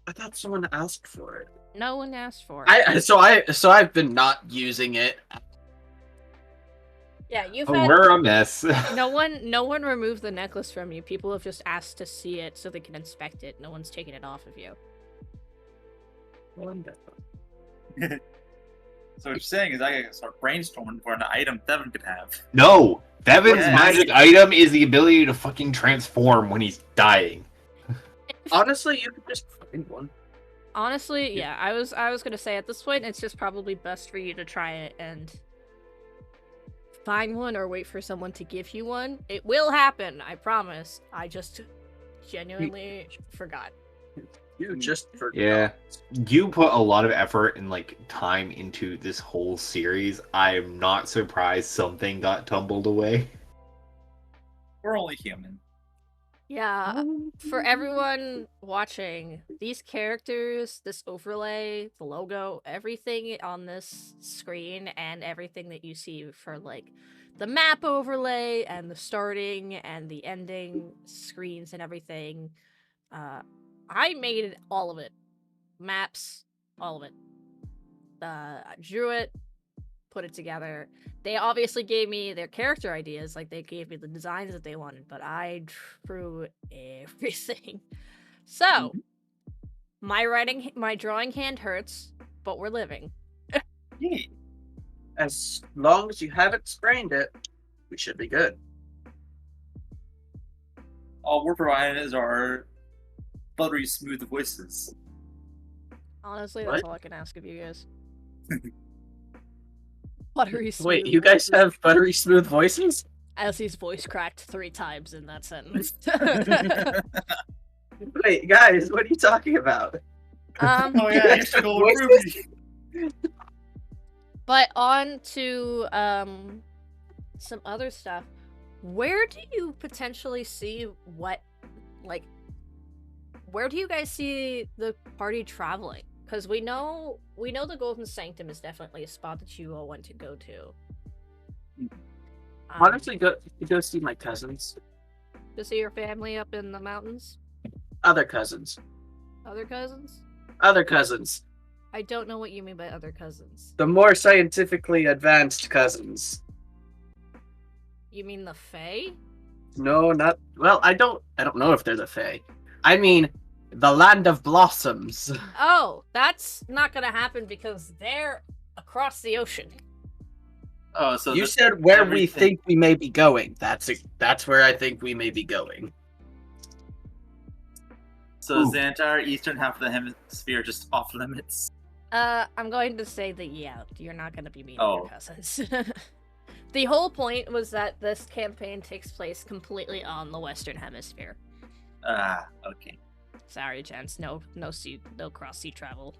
I thought someone asked for it. No one asked for it. So I've been not using it. Yeah, you've Oh, had we're a mess. no one removed the necklace from you. People have just asked to see it so they can inspect it. No one's taken it off of you. Wonderful. So what you're saying is I gotta start brainstorming for an item Devin could have. No! Bevan's Yeah. magic item is the ability to fucking transform when he's dying. Honestly, you could just find one. Honestly, yeah, I was gonna say at this point it's just probably best for you to try it and find one or wait for someone to give you one. It will happen, I promise. I just genuinely forgot. You just forgot. Yeah. You put a lot of effort and like time into this whole series. I'm not surprised something got tumbled away. We're only human. Yeah, for everyone watching, these characters, this overlay, the logo, everything on this screen and everything that you see for like the map overlay and the starting and the ending screens and everything, I made all of it. Maps, all of it. I drew it, put it together. They obviously gave me their character ideas, like they gave me the designs that they wanted, but I drew everything. So, my drawing hand hurts, but we're living. Yeah. As long as you haven't sprained it, we should be good. All we're providing is our buttery smooth voices. Honestly, What? that's all I can ask of you guys. Buttery smooth. Wait, you guys have buttery smooth voices? Elsie's voice cracked 3 times in that sentence. Wait, guys, what are you talking about? Oh yeah, you should go with Ruby. But on to some other stuff. Where do you potentially see where do you guys see the party traveling? Because we know the Golden Sanctum is definitely a spot that you all want to go to. Honestly, go see my cousins. To see your family up in the mountains? Other cousins. Other cousins? Other cousins. I don't know what you mean by other cousins. The more scientifically advanced cousins. You mean the Fae? No, not well. I don't know if they're the Fae. I mean, the Land of Blossoms. Oh, that's not gonna happen because they're across the ocean. Oh, so You said where we everything- think we may be going. That's where I think we may be going. So is the entire eastern half of the hemisphere just off limits? I'm going to say that, yeah, you're not going to be meeting your Oh. cousins. The whole point was that this campaign takes place completely on the Western Hemisphere. Okay. Sorry, gents. No cross sea travel.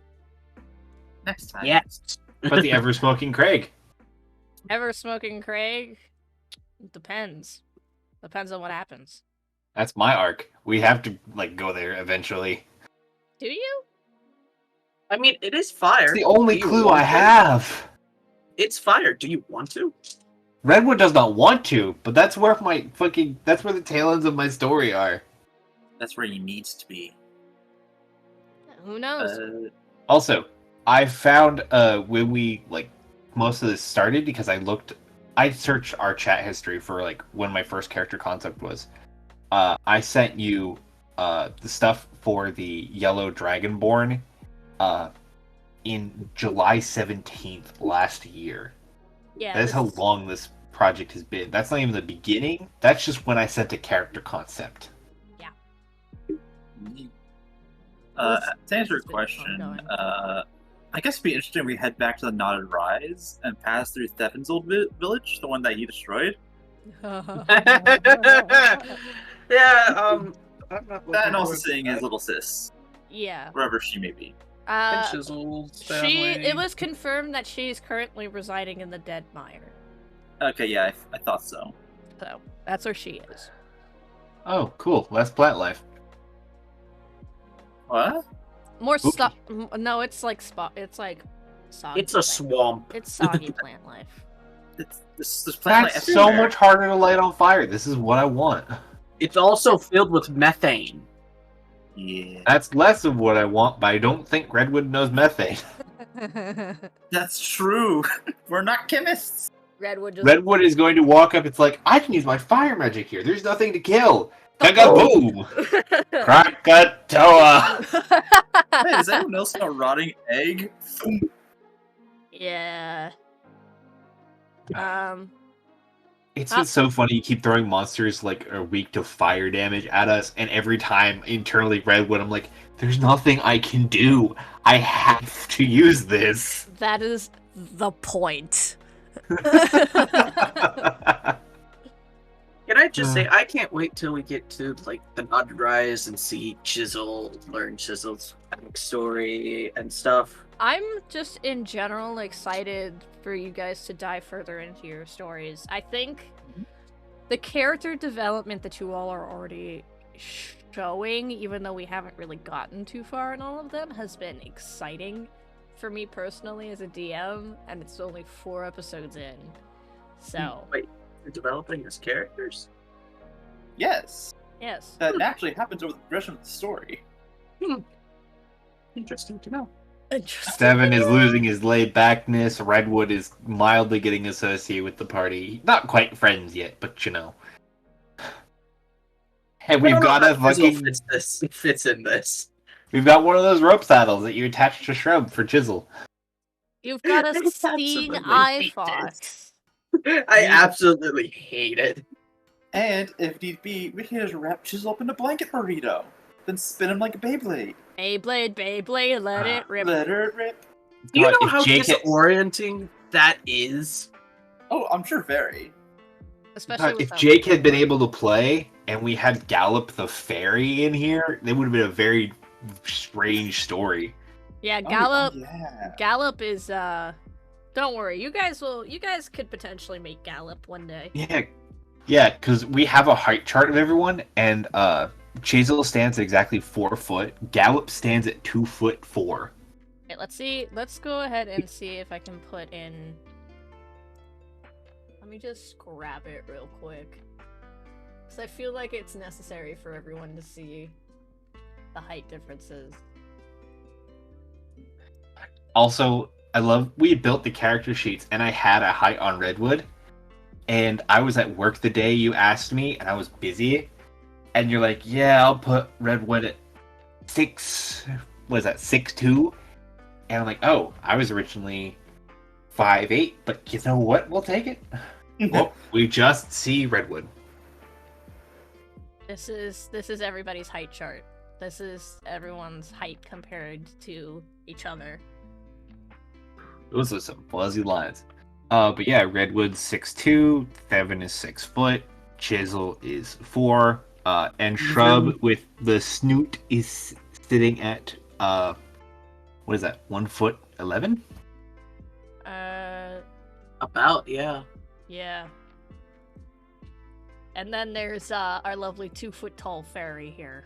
Next time. Yes. But the ever smoking Craig. Ever smoking Craig? Depends. Depends on what happens. That's my arc. We have to go there eventually. Do you? I mean, it is fire. It's the only Do you clue want I to? have. It's fire. Do you want to? Redwood does not want to, but that's where that's where the tail ends of my story are. That's where he needs to be. Who knows? Also, I found when we most of this started because I searched our chat history for when my first character concept was. I sent you the stuff for the Yellow Dragonborn in July 17th last year. Yeah. That's how long this project has been. That's not even the beginning. That's just when I sent a character concept. To answer your It's been question, ongoing. I guess it'd be interesting if we head back to the Knotted Rise and pass through Thevin's old village, the one that he destroyed. Yeah, I'm not That and looking also forward to seeing his that. little sis, Yeah. wherever she may be. And Chisel's family. It was confirmed that she's currently residing in the Dead Mire. Okay, yeah, I thought so. So, that's where she is. Oh, cool. Less plant life. What? More Oops. stuff. No, it's like it's like soggy. It's a plant. swamp. It's soggy plant life. There's plant life That's so everywhere. much harder to light on fire. This is what I want. It's also filled with methane. Yeah, That's less of what I want, but I don't think Redwood knows methane. that's true. We're not chemists. Redwood just. Redwood is going to walk up. It's like, I can use my fire magic here. There's nothing to kill. Boom! Krakatoa! Hey, does anyone else know rotting egg? Yeah. It's just so funny. You keep throwing monsters are weak to fire damage at us, and every time internally Redwood, I'm like, there's nothing I can do. I have to use this. That is the point. Can I just say, I can't wait till we get to the Knotted Rise and see Chisel, learn Chisel's backstory and stuff. I'm just in general excited for you guys to dive further into your stories. I think the character development that you all are already showing, even though we haven't really gotten too far in all of them, has been exciting for me personally as a DM, and it's only 4 episodes in. So, Wait, you're developing as characters? Yes, yes. that naturally happens over the progression of the story. Interesting to know. Interesting. Steven is losing his laid backness. Redwood is mildly getting associated with the party. Not quite friends yet, but you know. And we've got a fucking. Fits in this. We've got one of those rope saddles that you attach to shrub for chisel. You've got a I seeing absolutely eye hate fox. I absolutely hate it. And if need be, we can just wrap Chisel up in a blanket burrito, then spin him like a Beyblade. Beyblade, let it rip. Let her rip. Do you God, know if how Jake had- disorienting that is? Oh, I'm sure very. Especially with If the- Jake had been able to play and we had Gallop the fairy in here, it would have been a very strange story. Yeah, Oh, Gallop. yeah. Gallop is Don't worry, you guys could potentially make Gallop one day. Yeah, because we have a height chart of everyone, and Chisel stands at exactly 4 foot. Gallop stands at 2'4". Okay, let's see. Let's go ahead and see if I can put in. Let me just grab it real quick, because I feel like it's necessary for everyone to see the height differences. Also, we had built the character sheets, and I had a height on Redwood, and I was at work the day you asked me, and I was busy, and you're like, yeah, I'll put Redwood at 6'2", and I'm like, oh, I was originally 5'8", but you know what? We'll take it. Well, we just see Redwood. This is everybody's height chart. This is everyone's height compared to each other. Those are some fuzzy lines. But yeah, Redwood's 6'2", Thevin is 6 foot, Chisel is 4, and Shrub with the snoot is sitting at what is that? 1'11". About, yeah. Yeah. And then there's our lovely 2-foot tall fairy here.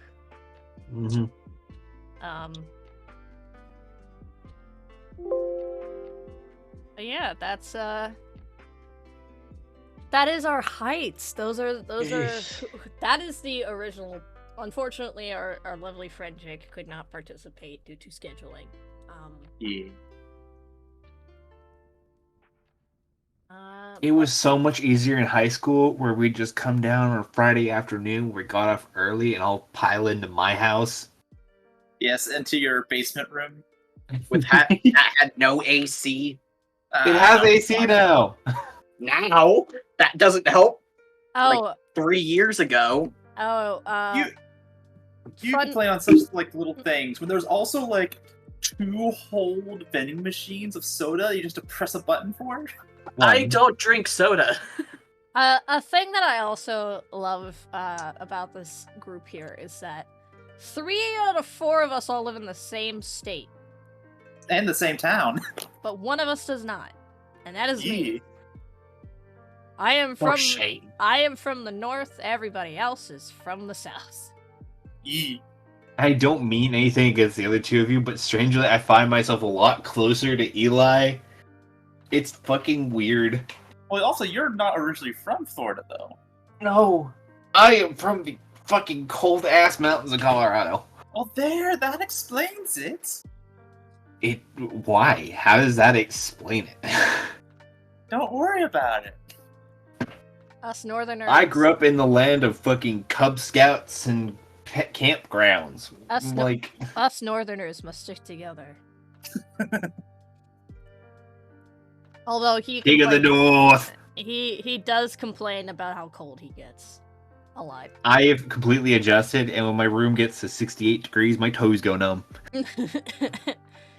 Mm-hmm. But yeah, that is our heights. Those are that is the original. Unfortunately, our lovely friend Jake could not participate due to scheduling. Yeah. It was so much easier in high school where we'd just come down on a Friday afternoon. We got off early and all pile into my house. Yes, into your basement room. With that had no AC. It has AC now. Now that doesn't help. Oh, 3 years ago. You Fun- complain on such like little things when there's also like 2 hold vending machines of soda. You just have to press a button for. I don't drink soda. a thing that I also love about this group here is that 3 out of 4 of us all live in the same state, And the same town. but one of us does not, and that is Yeah. me. I am For from shame. I am from the north. Everybody else is from the south. Yeah. I don't mean anything against the other two of you, but strangely, I find myself a lot closer to Eli. It's fucking weird. Well, also, you're not originally from Florida, though. No, I am from the fucking cold-ass mountains of Colorado. Well, that explains it. Why? How does that explain it? Don't worry about it. Us northerners. I grew up in the land of fucking Cub Scouts and pet campgrounds. Us northerners must stick together. Although King of the North. he does complain about how cold he gets. A lot. I have completely adjusted, and when my room gets to 68 degrees, my toes go numb.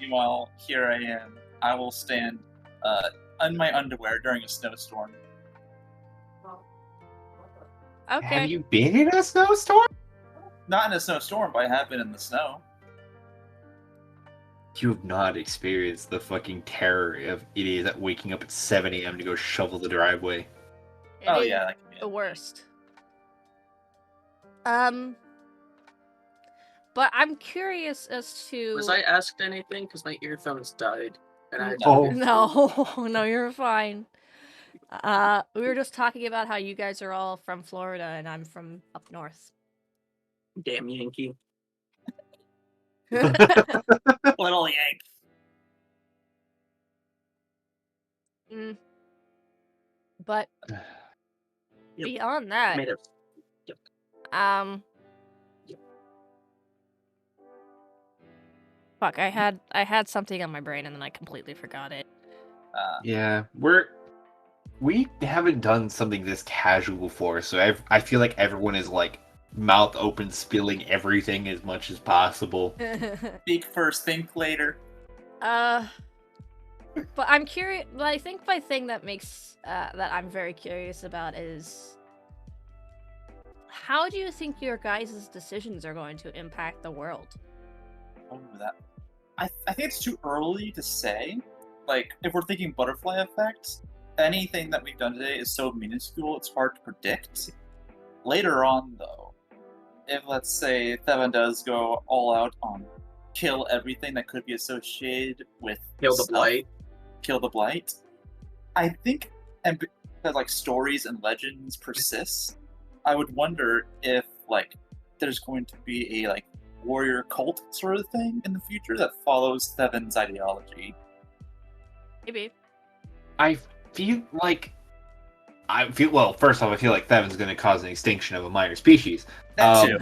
Meanwhile, here I am. I will stand in my underwear during a snowstorm. Okay. Have you been in a snowstorm? Not in a snowstorm, but I have been in the snow. You have not experienced the fucking terror of idiots at waking up at 7 a.m. to go shovel the driveway. It Oh is yeah, that can be the it. worst. But I'm curious as to. Was I asked anything? Because my earphones died. And I had to Oh. No, no, you're fine. We were just talking about how you guys are all from Florida and I'm from up north. Damn Yankee. Little yank. But Yep. beyond that, Made it. fuck, I had something on my brain and then I completely forgot it. Yeah, we haven't done something this casual before, so I feel like everyone is like mouth open, spilling everything as much as possible. Speak first, think later. But I'm curious. But I think my thing that makes that I'm very curious about is how do you think your guys' decisions are going to impact the world? Oh, that. I think it's too early to say. Like, if we're thinking butterfly effect, anything that we've done today is so minuscule, it's hard to predict. Later on, though, if, let's say, Thevin does go all out on kill everything that could be associated with Kill the stuff, blight. Kill the Blight, I think, and that, like, stories and legends persist, I would wonder if, like, there's going to be a, like, warrior cult sort of thing in the future that follows Thevin's ideology. Maybe. I feel well, first off, I feel like Thevin's going to cause an extinction of a minor species. That too.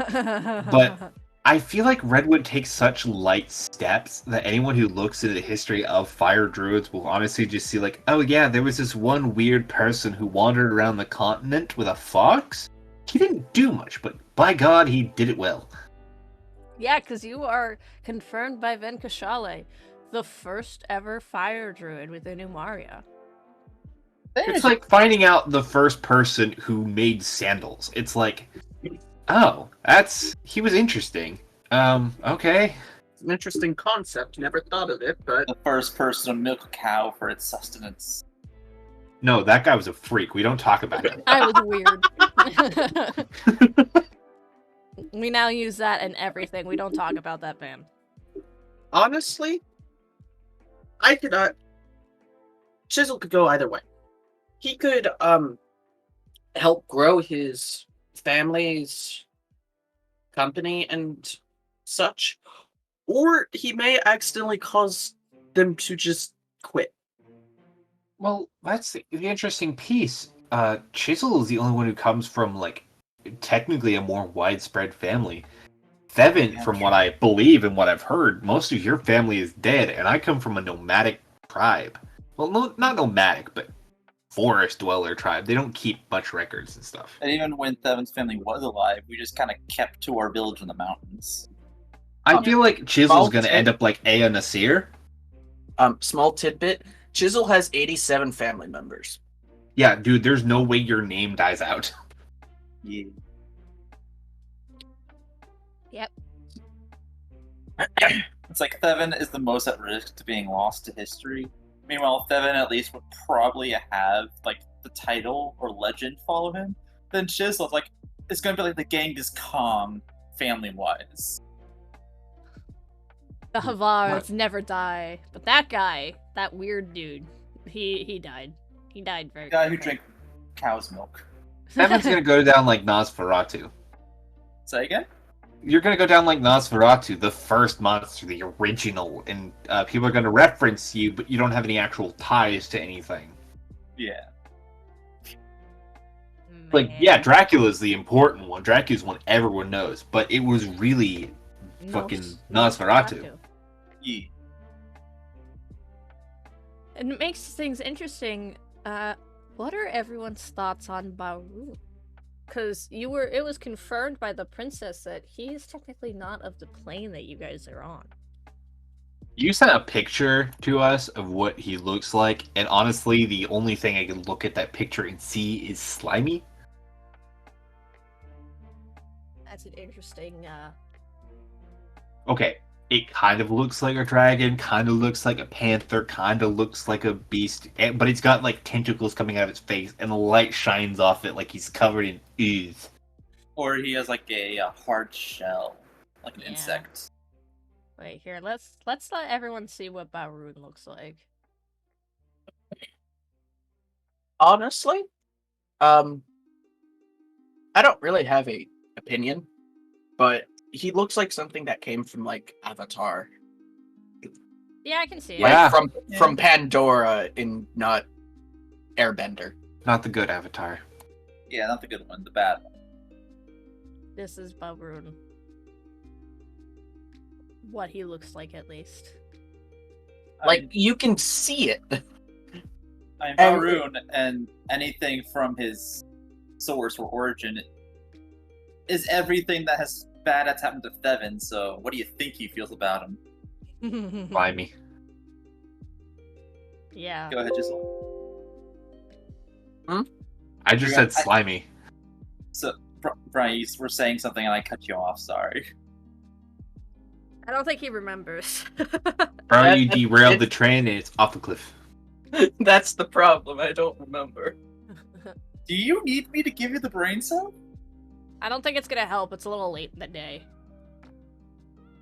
But I feel like Redwood takes such light steps that anyone who looks into the history of fire druids will honestly just see like, oh yeah, there was this one weird person who wandered around the continent with a fox. He didn't do much, but by God, he did it well. Yeah, because you are confirmed by Venkashale, the first ever fire druid within Umaria. It's like finding out the first person who made sandals. It's like, oh, he was interesting. Okay. It's an interesting concept. Never thought of it, but The first person to milk a cow for its sustenance. No, that guy was a freak. We don't talk about him. I was weird. We now use that in everything. We don't talk about that man. honestly, I could Chisel could go either way. He could help grow his family's company and such, or he may accidentally cause them to just quit. Well, that's the interesting piece. Chisel is the only one who comes from, like, technically a more widespread family. Thevin, from what I believe and what I've heard, most of your family is dead, and I come from a nomadic tribe. Well, no, not nomadic, but forest dweller tribe. They don't keep much records and stuff. And even when Thevin's family was alive, we just kind of kept to our village in the mountains. I feel like Chisel's gonna end up like Aya Nasir. Small tidbit: Chisel has 87 family members. Yeah, dude, there's no way your name dies out. Yeah. Yep. It's like Thevin is the most at risk to being lost to history. Meanwhile, Thevin at least would probably have like the title or legend follow him. Then Chisel's like, it's gonna be like the Genghis Khan family-wise. The Havars never die, but that guy, that weird dude, he died. He died very. The guy who quickly. drank cow's milk. Thevin's gonna go down like Nosferatu. Say again? You're gonna go down like Nosferatu, the first monster, the original, and people are gonna reference you, but you don't have any actual ties to anything. Yeah. Like, yeah, Dracula's the important one. Dracula's one everyone knows, but it was really fucking Nosferatu. Yeah. And it makes things interesting. What are everyone's thoughts on Baru? Because it was confirmed by the princess that he is technically not of the plane that you guys are on. You sent a picture to us of what he looks like, and honestly, the only thing I can look at that picture and see is slimy. That's an interesting. Okay, it kind of looks like a dragon, kind of looks like a panther, kind of looks like a beast, but it's got like tentacles coming out of its face, and the light shines off it like he's covered in ooze. Or he has like a hard shell, like an Yeah. insect. Wait here. Let's let everyone see what Baroon looks like. Honestly, I don't really have a opinion, but he looks like something that came from like Avatar, Yeah, I can see it. Yeah. like from Pandora, in not Airbender. Not the good Avatar. Yeah, not the good one, the bad one. This is Baroon. What he looks like, at least. Like you can see it. I mean, and- Baroon and anything from his source or origin is everything that has bad that's happened to Thevin, so what do you think he feels about him? Slimy. Yeah. Go ahead, Giselle. I just said slimy. So, Brian, you were saying something and I cut you off, sorry. I don't think he remembers. Bro, you derailed the train and it's off a cliff. That's the problem. I don't remember. Do you need me to give you the brain cell? I don't think it's gonna help. It's a little late in the day.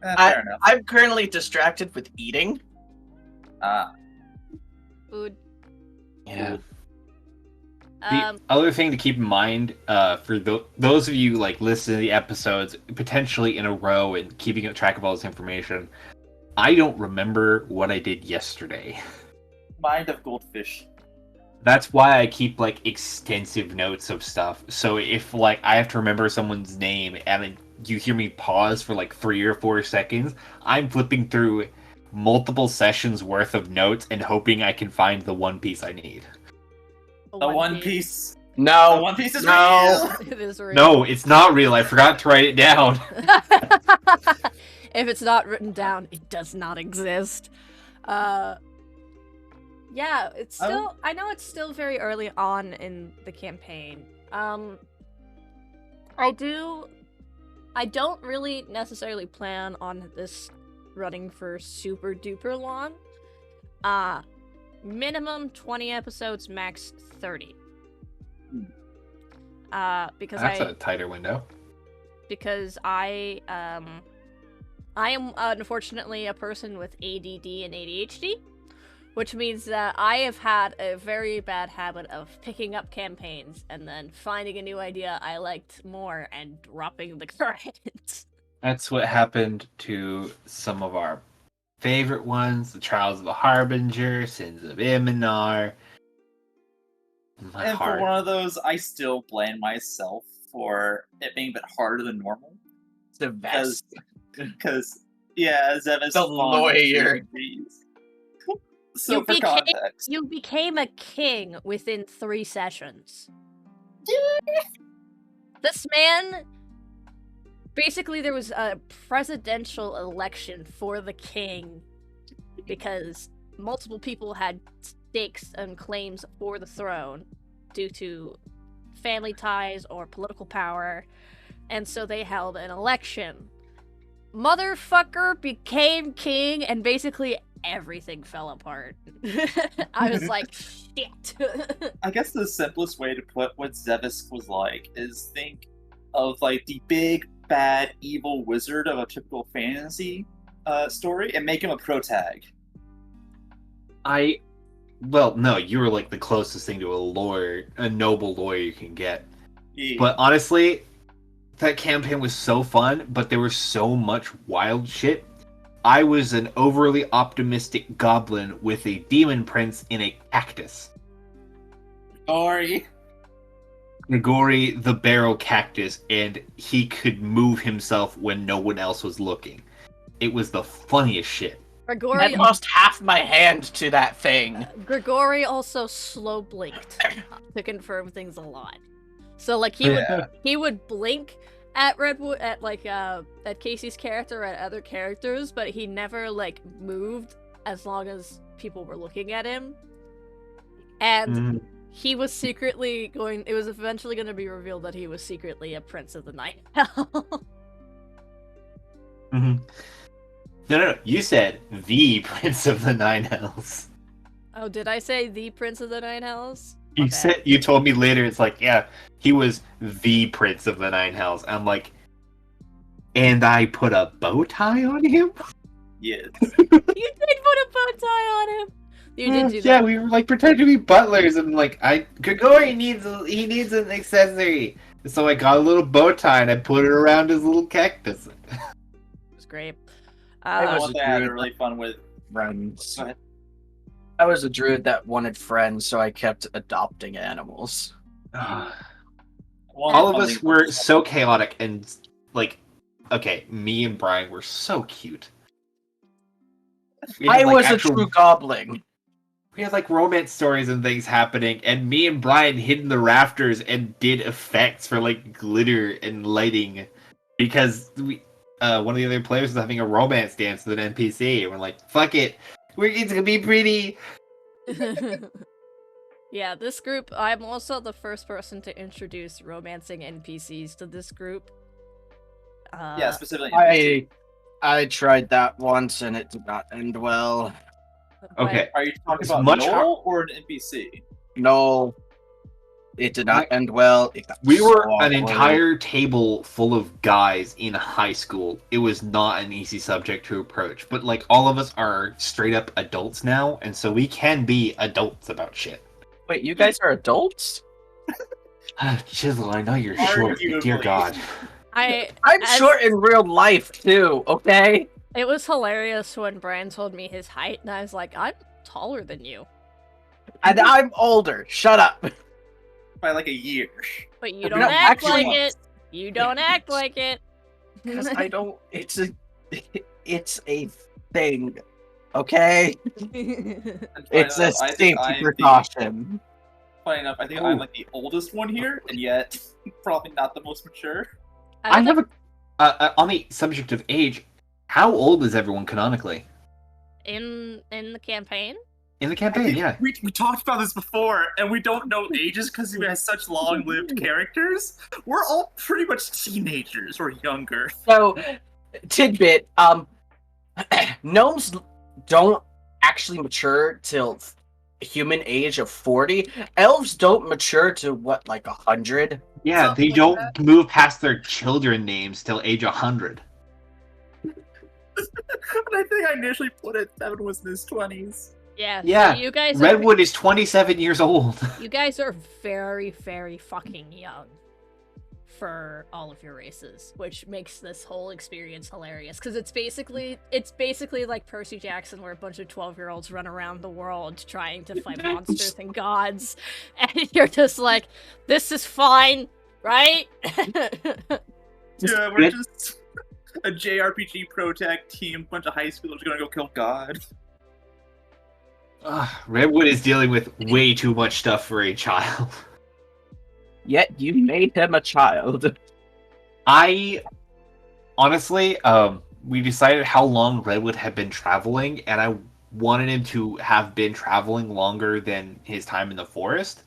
Fair enough. I'm currently distracted with eating. Food. Yeah. Um, The other thing to keep in mind, for those of you like listening to the episodes potentially in a row and keeping track of all this information, I don't remember what I did yesterday. Mind of goldfish. That's why I keep like extensive notes of stuff. So if like I have to remember someone's name and you hear me pause for like 3 or 4 seconds, I'm flipping through multiple sessions worth of notes and hoping I can find the one piece I need. The One Piece. The No. One Piece is No. real. It is real. No, it's not real. I forgot to write it down. If it's not written down, it does not exist. Yeah, it's still. I know it's still very early on in the campaign. I don't really necessarily plan on this running for super duper long. Minimum 20 episodes, max 30. Because That's a tighter window. because I am unfortunately a person with ADD and ADHD, which means that I have had a very bad habit of picking up campaigns and then finding a new idea I liked more and dropping the current. That's what happened to some of our favorite ones: the Trials of the Harbinger, Sins of Iminar. My And for heart. one of those, I still blame myself for it being a bit harder than normal. The best. Because yeah, Zevis The lawyer. So You for became- context, You became a king within 3 sessions. This man... Basically, there was a presidential election for the king because multiple people had stakes and claims for the throne due to family ties or political power, and so they held an election. Motherfucker became king, and basically everything fell apart. I was like, shit. I guess the simplest way to put what Zevis was like is think of like the big, bad, evil wizard of a typical fantasy story and make him a protag. Well, no, you were like the closest thing to a lawyer, a noble lawyer you can get. Yeah. But honestly, that campaign was so fun, but there was so much wild shit. I was an overly optimistic goblin with a demon prince in a cactus. Sorry. Grigori the barrel cactus, and he could move himself when no one else was looking. It was the funniest shit. Grigori, I lost half my hand to that thing. Grigori also slow blinked to confirm things a lot. So like Yeah. he would blink at Redwood at Casey's character, at other characters, but he never like moved as long as people were looking at him. And he was secretly going. It was eventually going to be revealed that he was secretly a prince of the night. No. You said the Prince of the Nine Hells. Oh, did I say the prince of the Nine Hells? You told me later. It's like, yeah, he was the Prince of the Nine Hells. I'm like, and I put a bow tie on him. Yes. You did put a bow tie on him. You did do that. Yeah, we were like pretending to be butlers, and like Grigori needs an accessory. So I got a little bow tie and I put it around his little cactus. It was great. One thing I had really fun with. Friends. Go ahead. I was a druid that wanted friends, so I kept adopting animals. All of us were so chaotic and like, okay, me and Brian were so cute. I was a true goblin. We had like romance stories and things happening, and me and Brian hid in the rafters and did effects for like glitter and lighting because one of the other players was having a romance dance with an NPC, and we're like, fuck it, it's gonna be pretty. Yeah, this group, I'm also the first person to introduce romancing NPCs to this group. Yeah, specifically. I tried that once and it did not end well. Okay. Are you talking It's about much Noel or an NPC? No, it did not end well. We were so an awkward. entire table full of guys in high school. It was not an easy subject to approach, but like all of us are straight up adults now, and so we can be adults about shit. Wait, you guys are adults? Chisel, I know you're short, but dear Arguably. God. I'm As- short in real life too, okay? It was hilarious when Brian told me his height, and I was like, I'm taller than you. And I'm older. Shut up. By like a year. But you No, don't act actually- like it. You don't act like it. Because I don't. It's a thing. Okay, And it's a I think safety I'm precaution. funny enough, I think Ooh. I'm like the oldest one here, and yet probably not the most mature. I I don't have a on the subject of age. How old is everyone canonically think in the campaign. in the I campaign? think Yeah. we talked about this before, and we don't know ages because we have such long-lived characters. We're all pretty much teenagers or younger. So, tidbit. Gnomes don't actually mature till human age of 40. Elves don't mature to what, like 100? Yeah, Something they like don't move past their children names till age 100. But I think I initially put it 7 was in his 20s. Yeah. Yeah, So you guys Redwood is 27 years old. you guys are very, very fucking young for all of your races, which makes this whole experience hilarious. Because it's basically like Percy Jackson, where a bunch of 12-year-olds run around the world trying to fight monsters and gods, and you're just like, this is fine, right? Yeah, we're just a JRPG Protect team, bunch of high schoolers gonna go kill God. Redwood is dealing with way too much stuff for a child. Yet you made him a child. I honestly, we decided how long Redwood had been traveling, and I wanted him to have been traveling longer than his time in the forest.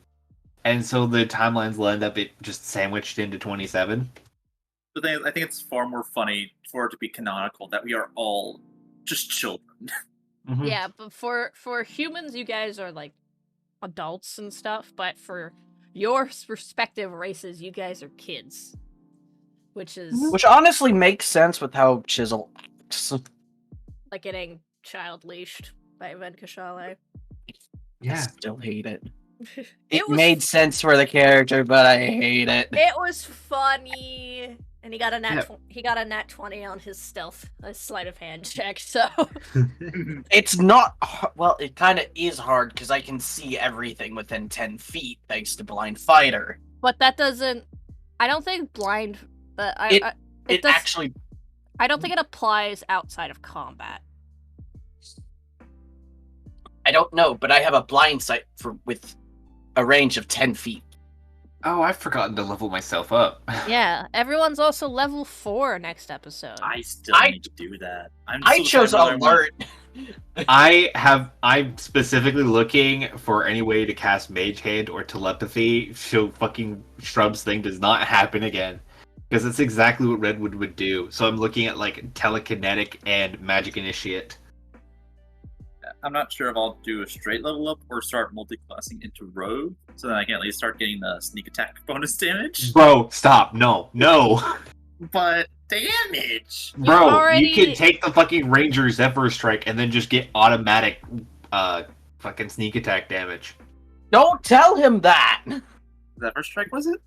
And so the timelines will end up it just sandwiched into 27. The thing is, I think it's far more funny for it to be canonical that we are all just children. Mhm. Yeah, but for humans, you guys are like adults and stuff, but for your respective races, you guys are kids. Which is Which honestly makes sense with how Chisel acts. like getting child leashed by Venkashale. I Yeah. still hate it. It It was made sense for the character, but I hate it. It was funny, and he got a nat Yeah. he got a nat 20 on his stealth, a sleight of hand check. So It's not. Well, it kind of is hard because I can see everything within 10 feet thanks to Blind Fighter. but that doesn't. I don't think blind. But It does, actually. I don't think it applies outside of combat. I don't know, but I have a blind sight with a range of 10 feet. Oh, I've forgotten to level myself up. Yeah, everyone's also level 4 next episode. I still I- need to do that. I chose alert. I'm specifically looking for any way to cast Mage Hand or Telepathy so fucking Shrub's thing does not happen again. Because that's exactly what Redwood would do. So I'm looking at like Telekinetic and Magic Initiate. I'm not sure if I'll do a straight level up or start multi-classing into Rogue, so then I can at least start getting the sneak attack bonus damage. Bro, stop. No. But damage! Bro, already- you can take the fucking Ranger Zephyr Strike and then just get automatic fucking sneak attack damage. Don't tell him that! Zephyr Strike, was it?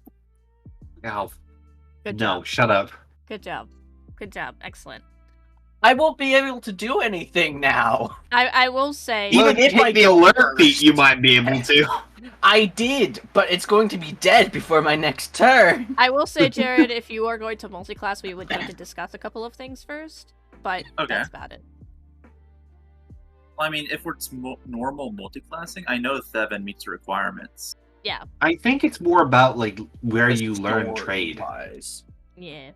Oh, Good no, job. shut up. Good job. Good job. Excellent. I won't be able to do anything now. I will say. Even Well, if if you I hit the go alert first. feat, you might be able to. I did, but it's going to be dead before my next turn. I will say, Jared, if you are going to multi-class, we would need to discuss a couple of things first. But Okay. that's about it. Well, I mean, if it's normal multi-classing, I know Thevin meets the requirements. Yeah. I think it's more about like where you learn trade. Story-wise. Yeah.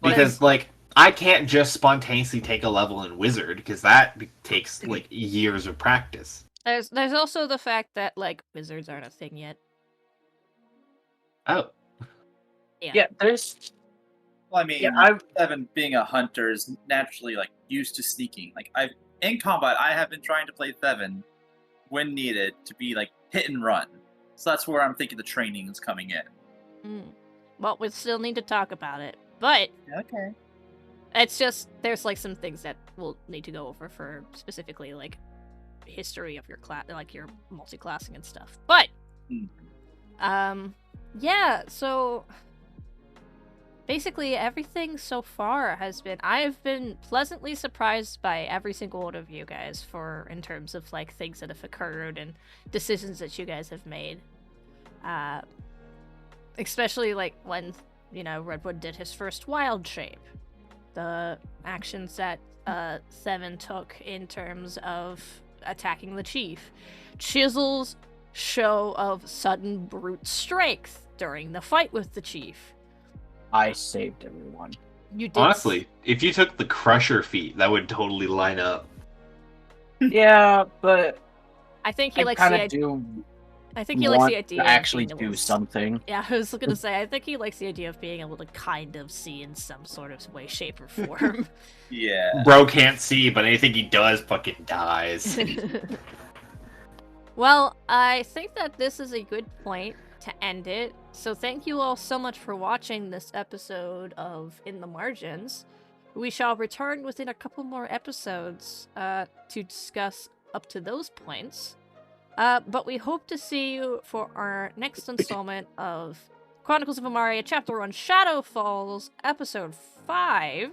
Because like I can't just spontaneously take a level in Wizard because that takes like years of practice. There's also the fact that like wizards aren't a thing yet. Oh, Yeah, there's. Well, I mean, Yeah, I've. Thevin being a hunter is naturally like used to sneaking. Like in combat, I have been trying to play Thevin when needed to be like hit and run. So that's where I'm thinking the training is coming in. Mm. Well, we still need to talk about it, but Okay. it's just there's like some things that we'll need to go over for specifically like history of your class, like your multi-classing and stuff. But yeah, so basically everything so far has been I've been pleasantly surprised by every single one of you guys for in terms of like things that have occurred and decisions that you guys have made. Especially like when Redwood did his first wild shape. The actions that Seven took in terms of attacking the chief. Chisel's show of sudden brute strength during the fight with the chief. I saved everyone. You did. Honestly, if you took the Crusher feat, that would totally line up. Yeah, but I think he I likes kind the of do I think he likes want the idea to of actually being do able to- something. Yeah, I was gonna say I think he likes the idea of being able to kind of see in some sort of way, shape, or form. Yeah. Bro can't see, but anything he does fucking dies. Well, I think that this is a good point to end it. So thank you all so much for watching this episode of In the Margins. We shall return within a couple more episodes to discuss up to those points. But we hope to see you for our next installment of Chronicles of Amaria Chapter 1 Shadow Falls, Episode 5, I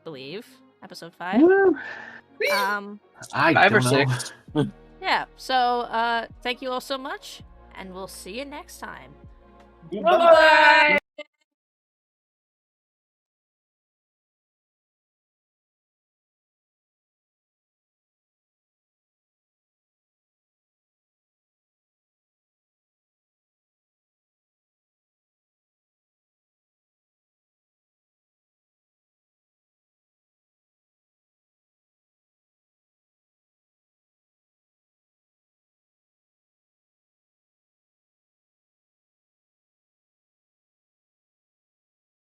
believe. Episode 5. I 5 or don't know. 6. Yeah, so thank you all so much, and we'll see you next time. Bye-bye.